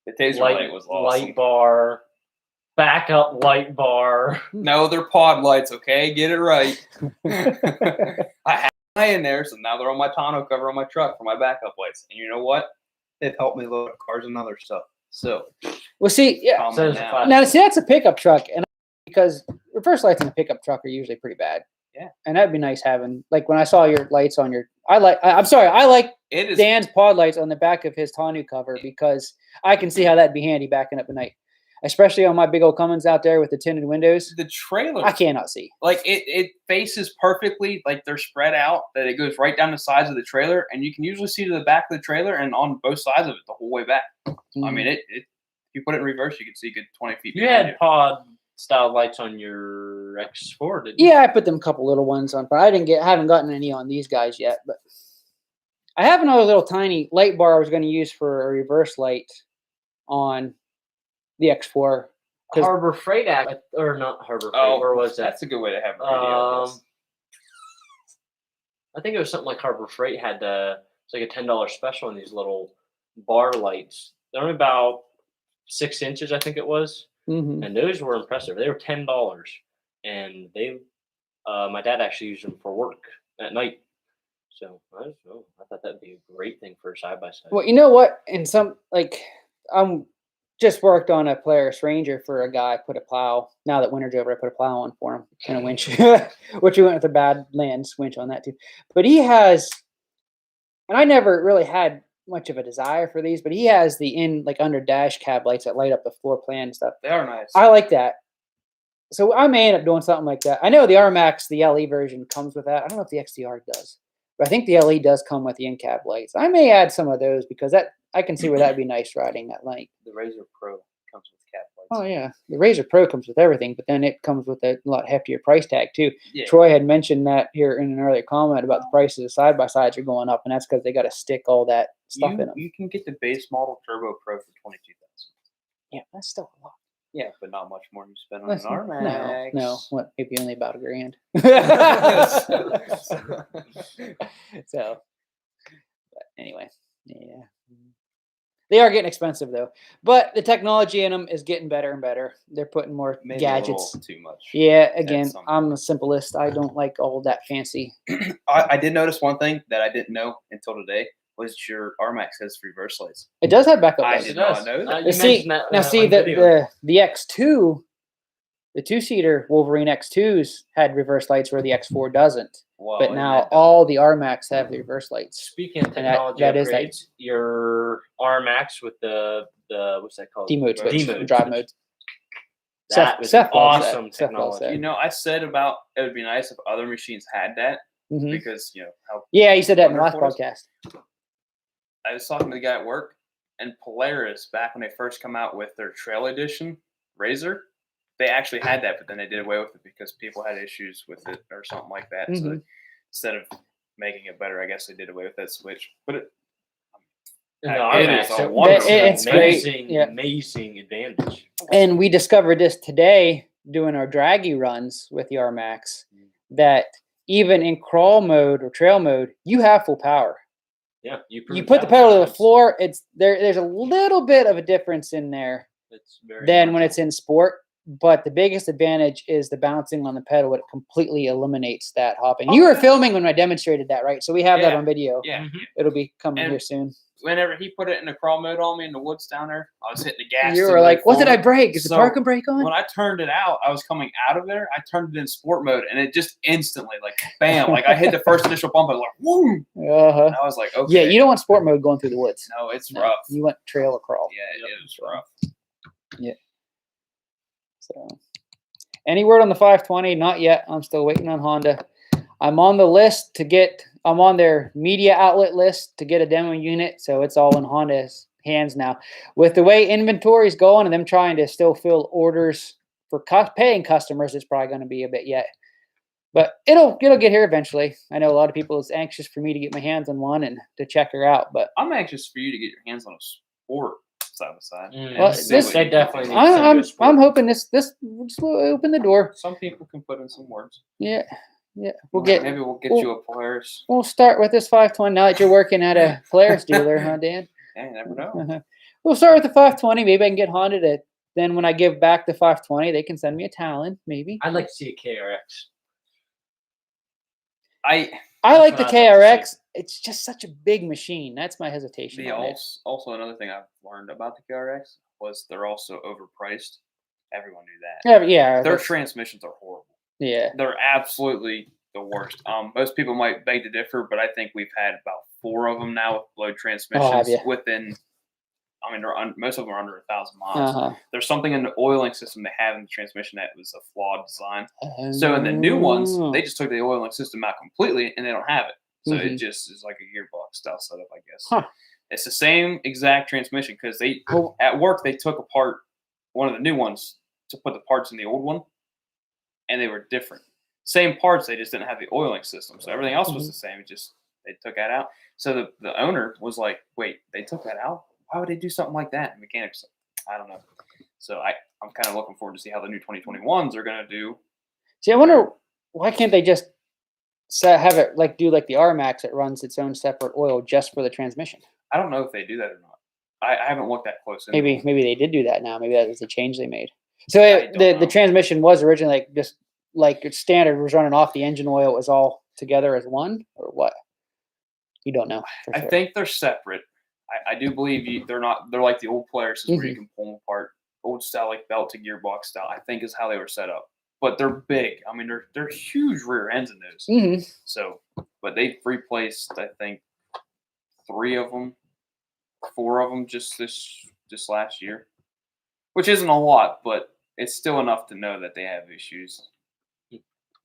The taser light was awesome. light bar, backup light bar. No, they're pod lights. Okay, get it right. I had mine in there, so now they're on my tonneau cover on my truck for my backup lights. And you know what? They've helped me load up cars and other stuff. So, Well, see, yeah. calm So down. there's a Now, see, that's a pickup truck, and because reverse lights in a pickup truck are usually pretty bad. Yeah. And that'd be nice having, like when I saw your lights on your, I like It is Dan's pod lights on the back of his tonneau cover because I can see how that'd be handy backing up at night, especially on my big old Cummins out there with the tinted windows. the trailer. I cannot see. Like it faces perfectly, like they're spread out, that it goes right down the sides of the trailer, and you can usually see to the back of the trailer and on both sides of it the whole way back. I mean, it if you put it in reverse, you can see a good 20 feet. You behind had pod style lights on your X4, didn't you? Yeah, I put them a couple little ones on, but I haven't gotten any on these guys yet. But I have another little tiny light bar I was going to use for a reverse light on the X4. 'Cause- Harbor Freight Act, or not Harbor Freight, Oh, where was that? That's a good way to have a radio. I think it was something like Harbor Freight had it's like a $10 special on these little bar lights. They're only about 6 inches, I think it was, Mhm. and those were impressive. They were $10, and my dad actually used them for work at night. So I don't know. I thought that'd be a great thing for a side by side. Well, you know what? In some I'm just worked on a Polaris Ranger for a guy. Put a plow. Now that winter's over, I put a plow on for him and a winch, which we went with a Badlands winch on that too. But he has, and I never really had much of a desire for these, but he has the under dash cab lights that light up the floor plan and stuff. They are nice. I like that. So I may end up doing something like that. I know the RMAX, the LE version comes with that. I don't know if the XDR does, but I think the LE does come with the in-cab lights. I may add some of those because I can see where that'd be nice riding that light. The Razor Pro comes with cap lights. Oh yeah, the Razor Pro comes with everything, but then it comes with a lot heftier price tag too. Yeah. Troy had mentioned that here in an earlier comment about the prices of side by sides are going up, and that's because they got to stick all that stuff in them. You can get the base model Turbo Pro for $22,000. Yeah, that's still a lot. Yeah, but not much more than you spend on That's an RMAX. no, what? Maybe only about $1,000. So, but anyway, yeah. They are getting expensive though, but the technology in them is getting better and better. They're putting more Maybe gadgets. a little too much. Yeah, again, some I'm a simplest. I don't like all that fancy. I did notice one thing that I didn't know until today was your RMAX has reverse lights. It does have backup I lights. did It does. not know that. You See, mentioned that now see on that video. the X2, the two-seater Wolverine X2s had reverse lights where the X4 doesn't. Well, But isn't now that dumb? all the RMAX have the reverse lights. Speaking of And that- technology that is upgrades, your RMAX with the what's that called? D-mode switch, D-mode drive switch. mode. That was Seth loves that. awesome Seth loves technology. that. You know, I said about it would be nice if other machines had that Mhm. because how Yeah, you said that in the last wonderful it podcast. I was talking to the guy at work, and Polaris, back when they first come out with their Trail Edition Razor, they actually had that, but then they did away with it because people had issues with it or something like that. So Mhm. instead of making it better, I guess they did away with that switch. But it And It the is RMAX, a it wonderful was an It's great, amazing, yeah. amazing advantage. And we discovered this today doing our draggy runs with the RMAX that even in crawl mode or trail mode, you have full power. Yeah, You proved put the that pedal to the times. floor, it's there's a little bit of a difference in there It's very than when marginal. it's in sport. But the biggest advantage is the bouncing on the pedal. It completely eliminates that hopping. You were filming when I demonstrated that, right? So we have that Yeah. on video. yeah, Mhm. It'll be coming And here soon. whenever he put it in the crawl mode on me in the woods down there, I was hitting the gas. You to were move like, "What did I forward. break? Is the So, parking brake on?" When I turned it out, I was coming out of there. I turned it in sport mode, and it just instantly, like, bam! Like I hit the first initial bump, and like, woo! Uh-huh. And I was like, okay. Yeah, you don't want sport mode going through the woods. No, it's No, rough. You want trail or crawl. Yeah, Yep. it is rough. So, any word on the 520? Not yet. I'm still waiting on Honda. I'm on the list to get. I'm on their media outlet list to get a demo unit, so it's all in Honda's hands now. With the way inventory's going and them trying to still fill orders for paying customers, it's probably going to be a bit yet. But it'll get here eventually. I know a lot of people is anxious for me to get my hands on one and to check her out, but I'm anxious for you to get your hands on a sport side by side. and Well, see this- what they you definitely think. need to send you a sport. I'm hoping this just will open the door. Some people can put in some words. Yeah. We'll get. Maybe we'll get we'll- you a Polaris. We'll start with this 520 now that you're working at a Polaris dealer, huh, Dan? Yeah, you never know. Uh-huh. We'll start with the 520. Maybe I can get Honda to. Then when I give back the 520, they can send me a Talon. Maybe. I'd like to see a KRX. I That's like the what I'd like to KRX. It's just such a big machine. That's my hesitation. The on it. also another thing I've learned about the KRX was they're also overpriced. Everyone knew that. Yeah. Their that's- transmissions are horrible. Yeah. They're absolutely the worst. Most people might beg to differ, but I think we've had about 4 of them now with low transmissions you? within. I mean, most of them are under 1,000 miles. Uh-huh. There's something in the oiling system they have in the transmission that was a flawed design. So in the new ones, they just took the oiling system out completely, and they don't have it. So it just is like a gearbox style setup, I guess. Huh. It's the same exact transmission because they Oh. at work they took apart one of the new ones to put the parts in the old one, and they were different. Same parts, they just didn't have the oiling system. So everything else was the same. It just they took that out. So the owner was like, "Wait, they took that out? Why would they do something like that?" And mechanics, I don't know. So I'm kind of looking forward to see how the new 2021s are going to do. See, I wonder why can't they just have it do like the RMAX that runs its own separate oil just for the transmission? I don't know if they do that or not. I haven't looked that close. into it. Maybe they did do that now. Maybe that was the change they made. So I don't the know. transmission was originally just like its standard was running off the engine oil. It was all together as one, or what? You don't know. For I sure. think they're separate. I do believe they're not. They're like the old Polaris where you can pull them apart, old style like belt to gearbox style. I think is how they were set up. But they're big. I mean, they're huge rear ends in those. Mhm. So, but they've replaced I think 3 of them, 4 of them just this last year, which isn't a lot, but it's still enough to know that they have issues.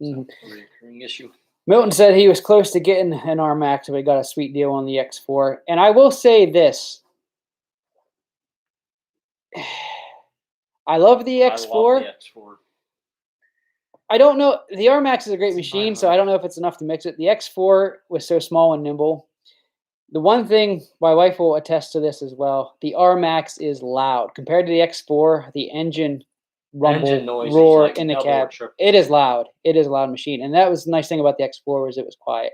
Mhm. Recurring issue. Milton said he was close to getting an RMAX, but he got a sweet deal on the X4. And I will say this. I love the I love X4. the X4. I don't know. The R-Max is a great It's machine, so 500. I don't know if it's enough to mix it. The X4 was so small and nimble. The one thing, my wife will attest to this as well, the R-Max is loud. Compared to the X4, the engine rumble, Engine noise is roar like in the double or cab. triple. It is loud. It is a loud machine. And that was the nice thing about the X4 was it was quiet.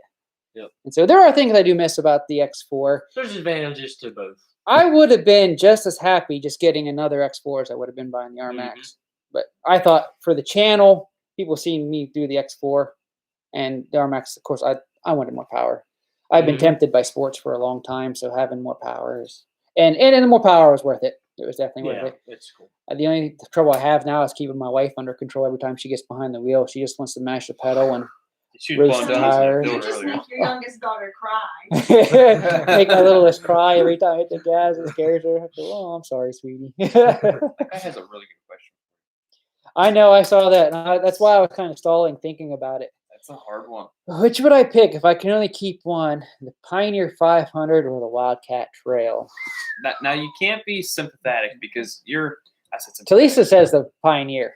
Yep. And so there are things I do miss about the X4. There's advantages to both. I would have been just as happy just getting another X4 as I would have been buying the R-Max. But I thought for the channel, people seeing me do the X4 and the R-Max, of course, I wanted more power. I've been tempted by sports for a long time, so having more power is, and the more power was worth it. It was definitely worth Yeah, it. it's cool. The only trouble I have now is keeping my wife under control every time she gets behind the wheel. She just wants to mash the pedal and She'd Race gone the down to tires. do You it just earlier. make your youngest daughter cry. make my littlest cry every time I hit the gas. It scares her. I go, oh, I'm sorry, sweetie. That guy has a really good question. I know, I saw that. And that's why I was kind of stalling thinking about it. That's a hard one. Which would I pick if I can only keep one? The Pioneer 500 or the Wildcat Trail? Now you can't be sympathetic because I said sympathetic. Talisa says the Pioneer,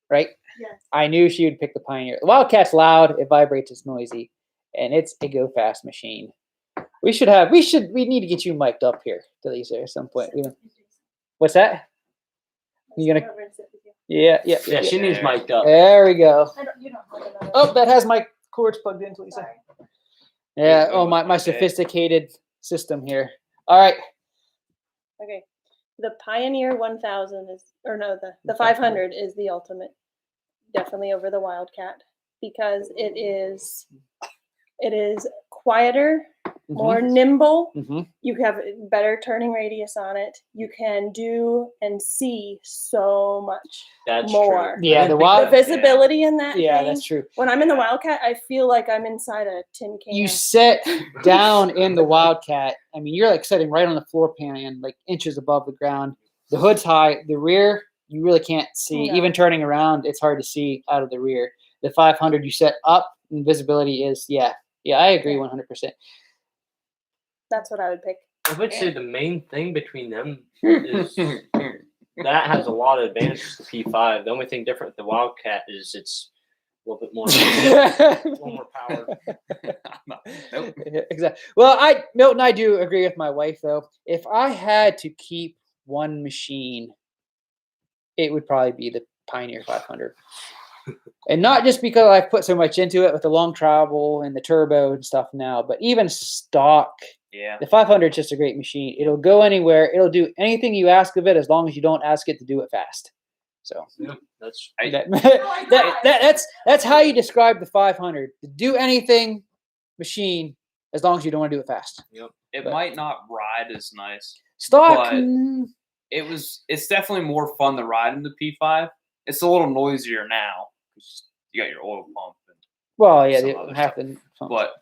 right? Yes. I knew she would pick the Pioneer. The Wildcat's loud, it vibrates, it's noisy, and it's a go fast machine. We need to get you mic'd up here, Talisa, at some point. What's that? You gonna? Yeah. Yeah, she needs There. mic'd up. There we go. You don't have another. Oh, that has my cords plugged in, Talisa. Sorry. Yeah. Good Oh, with my my day. sophisticated system here. All right. Okay. The Pioneer 1000 is, or no, the The 500 is the ultimate. Definitely over the Wildcat because it is quieter, more nimble. Mm-hmm. You have a better turning radius on it. You can do and see so much That's more. true. Yeah, I the didn't think Wild- The of that. visibility in that Yeah, thing. that's true. When I'm in the Yeah. Wildcat, I feel like I'm inside a tin can. You sit down in the Wildcat. I mean, you're like sitting right on the floor pan, like inches above the ground. The hood's high. The rear, you really can't see. No. Even turning around, it's hard to see out of the rear. The 500, you set up, and visibility is, yeah, I agree 100%. That's what I would pick. I would say the main thing between them is that has a lot of advantages to P5. The only thing different with the Wildcat is it's a little bit more, a little more power. Nope. Exactly. Well, Milton, I do agree with my wife though. If I had to keep one machine, it would probably be the Pioneer 500. And not just because I've put so much into it with the long travel and the turbo and stuff now, but even stock. Yeah. The 500 is just a great machine. It'll go anywhere. It'll do anything you ask of it as long as you don't ask it to do it fast. So Yeah, that's that's how you describe the 500. To do anything machine as long as you don't want to do it fast. It But- might not ride as nice. Stock. But- It's definitely more fun to ride in the P5. It's a little noisier now. You got your oil pump. Well, yeah, some they other have stuff. to. But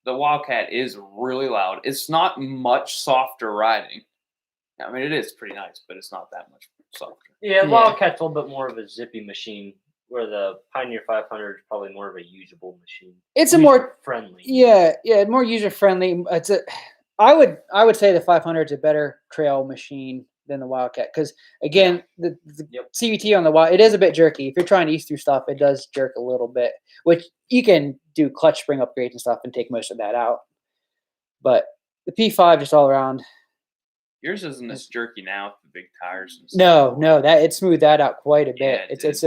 the Wildcat is really loud. It's not much softer riding. I mean, it is pretty nice, but it's not that much softer. yeah. Yeah. Wildcat's a little bit more of a zippy machine, where the Pioneer 500 is probably more of a usable machine. It's a more friendly. yeah, more user friendly. I would say the 500 is a better trail machine than the Wildcat because again, the Yep. CVT on the Wild, it is a bit jerky. If you're trying to ease through stuff, it does jerk a little bit, which you can do clutch spring upgrades and stuff and take most of that out. But the P5 just all around. Yours isn't as jerky now with the big tires and stuff. No, that it smoothed that out quite a bit. Yeah, it It's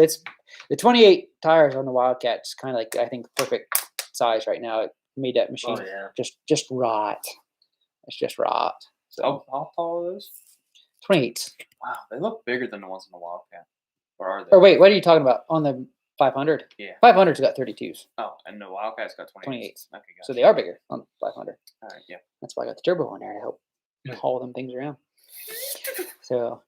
the 28 tires on the Wildcat is kind of like I think the perfect size right now. It made that machine Oh yeah. just rot. It's just rot. So How tall are those? 28. Wow, they look bigger than the ones in the Wildcat. Or are they? Or wait, what are you talking about on the 500? Yeah. 500's got 32s, Oh, and the Wildcat's got 28. 28s. Okay, So gotcha. they are bigger on the 500. All right, yeah. That's why I got the turbo on there to help Yeah. haul them things around. So,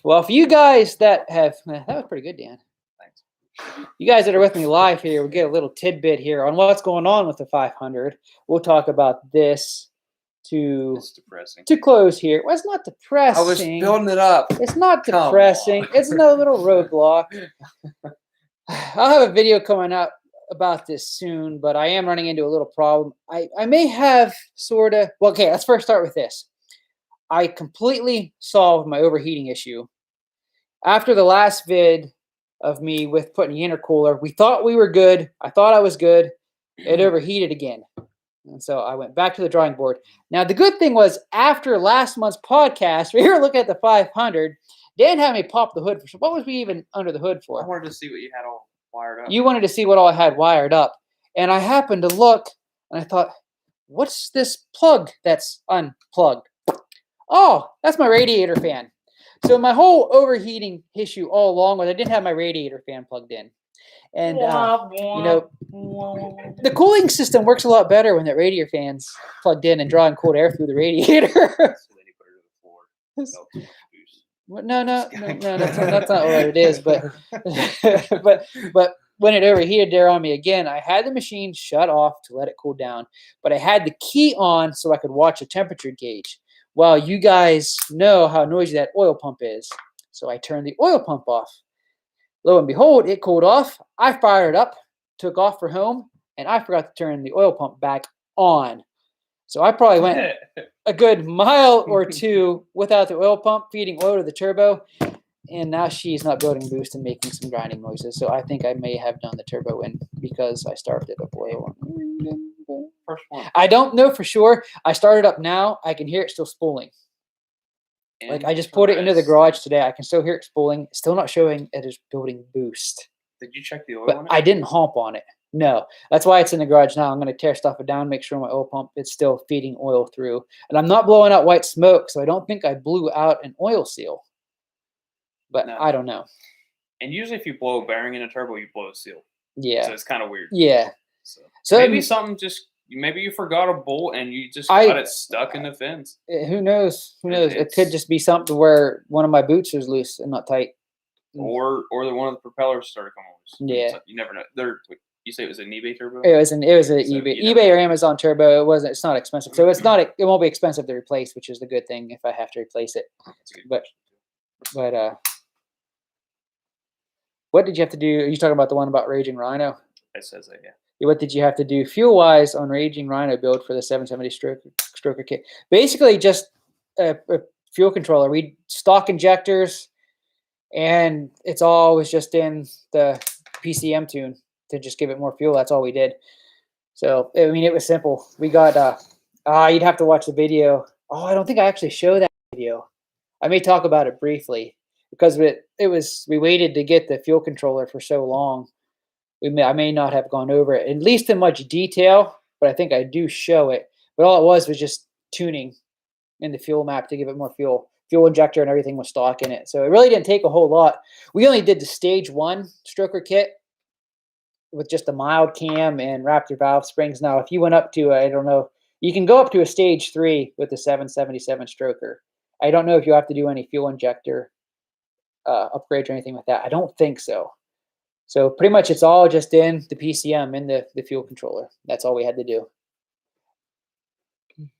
well, for you guys that have, that was pretty good, Dan. Thanks. You guys that are with me live here, we'll get a little tidbit here on what's going on with the 500. We'll talk about this It's depressing. to close here. Well, it's not depressing. I was building it up. It's not Come depressing. on. It's no little roadblock. I'll have a video coming out about this soon, but I am running into a little problem. I may have sort of. Well, okay, let's first start with this. I completely solved my overheating issue after the last vid of me with putting the intercooler, we thought we were good. I thought I was good. It overheated again. And so I went back to the drawing board. Now, the good thing was after last month's podcast, we were looking at the 500. Dan had me pop the hood. What was we even under the hood for? I wanted to see what you had all wired up. You wanted to see what all I had wired up. And I happened to look, and I thought, what's this plug that's unplugged? Oh, that's my radiator fan. So my whole overheating issue all along was I didn't have my radiator fan plugged in. And, the cooling system works a lot better when that radiator fan's plugged in and drawing cold air through the radiator. So then you put it to the floor. No, that's not what it is. But but when it overheated there on me again, I had the machine shut off to let it cool down, but I had the key on so I could watch the temperature gauge. Well, you guys know how noisy that oil pump is, so I turned the oil pump off. Lo and behold, it cooled off. I fired it up, took off for home, and I forgot to turn the oil pump back on. So I probably went a good mile or two without the oil pump, feeding oil to the turbo, and now she's not building boost and making some grinding noises. So I think I may have done the turbo in because I started up oil. First one. I don't know for sure. I started up now. I can hear it still spooling. Like I just put it into the garage today. I can still hear it spooling. Still not showing it is building boost. Did you check the oil But on it? I didn't hump on it. No, that's why it's in the garage now. I'm going to tear stuff down, make sure my oil pump is still feeding oil through. And I'm not blowing out white smoke, so I don't think I blew out an oil seal. But No. I don't know. And usually if you blow a bearing in a turbo, you blow a seal. Yeah. So it's kind of weird. Yeah. So maybe something just, maybe you forgot a bolt and you just got it stuck in the fins. Who knows? Who knows? It could just be something where one of my boots is loose and not tight. Or one of the propellers started coming loose. Yeah. So you never know. You say it was an eBay turbo? It was an So eBay, you never eBay or know. Amazon turbo. It's not expensive, so it's not. It won't be expensive to replace, which is the good thing if I have to replace it. That's a good But question. but what did you have to do? Are you talking about the one about Raging Rhino? It says that, yeah. What did you have to do fuel wise on Raging Rhino build for the 770 stroker kit? Basically, just a fuel controller. We stock injectors, and it's always just in the PCM tune to just give it more fuel. That's all we did. So I mean, it was simple. We got you'd have to watch the video. Oh, I don't think I actually show that video. I may talk about it briefly because we waited to get the fuel controller for so long. I may not have gone over it at least in much detail, but I think I do show it. But all it was just tuning in the fuel map to give it more fuel. Fuel injector and everything was stock in it. So it really didn't take a whole lot. We only did the stage 1 stroker kit with just a mild cam and Raptor valve springs. Now, if you went up to, I don't know, you can go up to a stage 3 with the 777 stroker. I don't know if you have to do any fuel injector upgrades or anything like that. I don't think so. So pretty much it's all just in the PCM, in the fuel controller. That's all we had to do.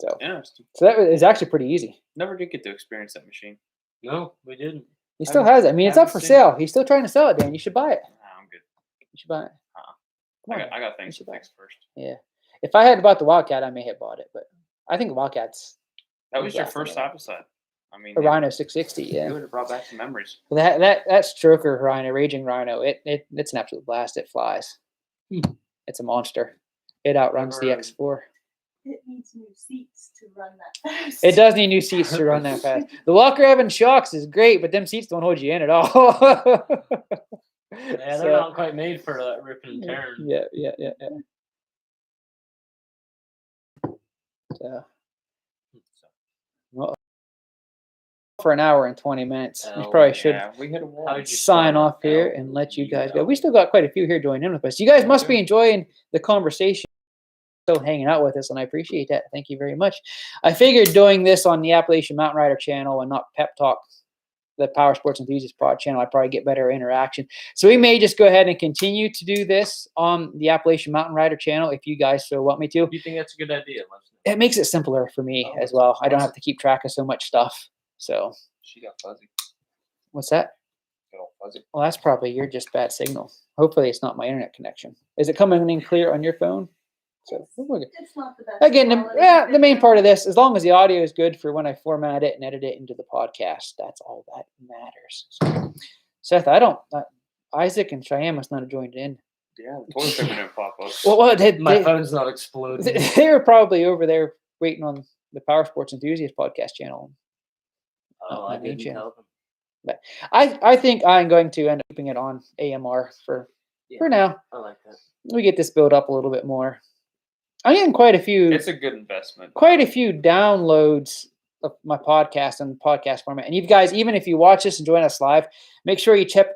So Interesting. that is actually pretty easy. Never did get to experience that machine. No, we didn't. He still has it. I mean, it's up for sale. He's still trying to sell it, Dan. You should buy it. Nah, I'm good. You should buy it. Come on. I got things to should buy fix first. Yeah. If I had bought the Wildcat, I may have bought it, but I think the Wildcat's That was your Yeah, first yeah. episode. I mean, a Rhino 660. You Yeah. would have brought back some memories. That stroker Rhino, Raging Rhino, it's an absolute blast. It flies. It's a monster. It outruns the Never- X4. It needs new seats to run that fast. It does need new seats to run that fast. The Walker Evans shocks is great, but them seats don't hold you in at all. Yeah, they're So- not quite made for that ripping and tearing. Yeah. So, well, for an hour and 20 minutes, we Oh, probably should Yeah, we hit a wall. How'd you sign spell off it? here and let you guys go. We still got quite a few here joining in with us. You guys must be enjoying the conversation. Still hanging out with us, and I appreciate that. Thank you very much. I figured doing this on the Appalachian Mountain Rider channel and not Pep Talk, the Powersports Enthusiast Pod channel, I'd probably get better interaction. So we may just go ahead and continue to do this on the Appalachian Mountain Rider channel if you guys so want me to. Do you think that's a good idea? Let us know. It makes it simpler for me Oh, as well. I don't have to keep track of so much stuff. So She got fuzzy. what's that? Got all fuzzy. Well, that's probably your just bad signal. Hopefully it's not my internet connection. Is it coming in clear on your phone? So we're good. It's not the best. Again, quality. the main part of this, as long as the audio is good for when I format it and edit it into the podcast, that's all that matters. So, Seth, Isaac and Cheyenne must not have joined in. Yeah, the toilet paper didn't pop up. Well, My phone's not exploding. they were probably over there waiting on the Powersports Enthusiast podcast channel. Oh, I didn't tell them. But I think I'm going to end up keeping it on AMR for now. I like that. We get this built up a little bit more. I'm getting quite a few downloads of my podcast and podcast format. And you guys, even if you watch this and join us live, make sure you check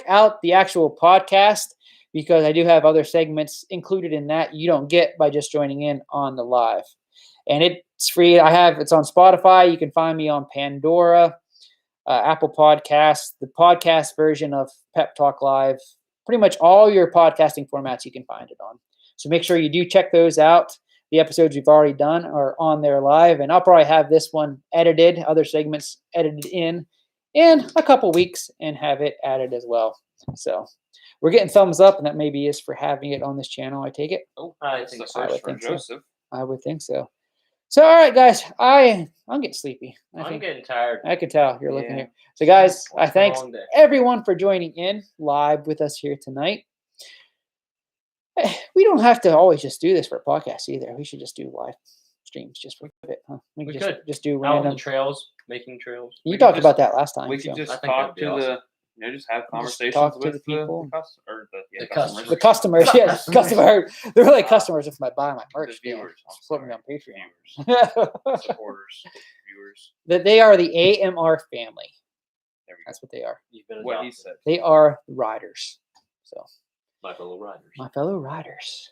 out the actual podcast, because I do have other segments included in that you don't get by just joining in on the live. And it's free. It's on Spotify. You can find me on Pandora, Apple Podcasts, the podcast version of Pep Talk Live. Pretty much all your podcasting formats you can find it on. So make sure you do check those out. The episodes we've already done are on there live, and I'll probably have this one edited, other segments edited in a couple weeks, and have it added as well. So we're getting thumbs up, and that maybe is for having it on this channel. I take it. Oh, I that's think the so. search would for think so. Joseph. I would think so. So, all right, guys, I'm getting sleepy. I'm getting tired. I can tell you're looking Yeah. here. So, guys, I It's been a thanks long day. everyone for joining in live with us here tonight. We don't have to always just do this for a podcast either. We should just do live streams just for a bit, huh? We just, could. do Out on random. the trails, making trails. You We talked could about that last time. We so. can I just think talk that'd be to awesome. just have conversations talk to with the people. The customers. The customers, yes, customers. They're really customers if I buy my The merch. viewers. Support me on Patreon. Viewers. Supporters. Viewers. That they are the AMR family. There we go. That's what they are. You've been What he adopted. said. They are riders. So, My fellow riders. my fellow riders.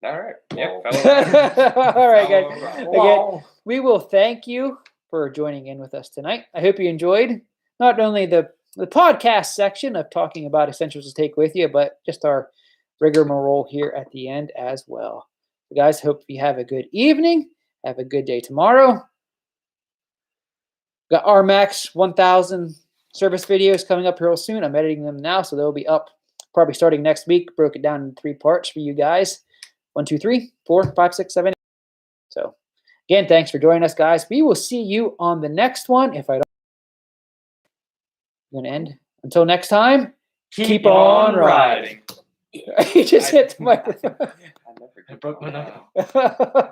All right. Whoa. Yeah. All right, guys. Fellow Again, we will thank you for joining in with us tonight. I hope you enjoyed not only the podcast section of talking about essentials to take with you, but just our rigmarole here at the end as well. So guys, hope you have a good evening. Have a good day tomorrow. Got RMAX 1000 service videos coming up real soon. I'm editing them now, so they'll be up probably starting next week. Broke it down in 3 parts for you guys. 1, 2, 3, 4, 5, 6, 7, 8. So, again, thanks for joining us, guys. We will see you on the next one. If I don't, I'm going to end. Until next time, keep on riding. You just hit the microphone. I never I broke my did. knuckle.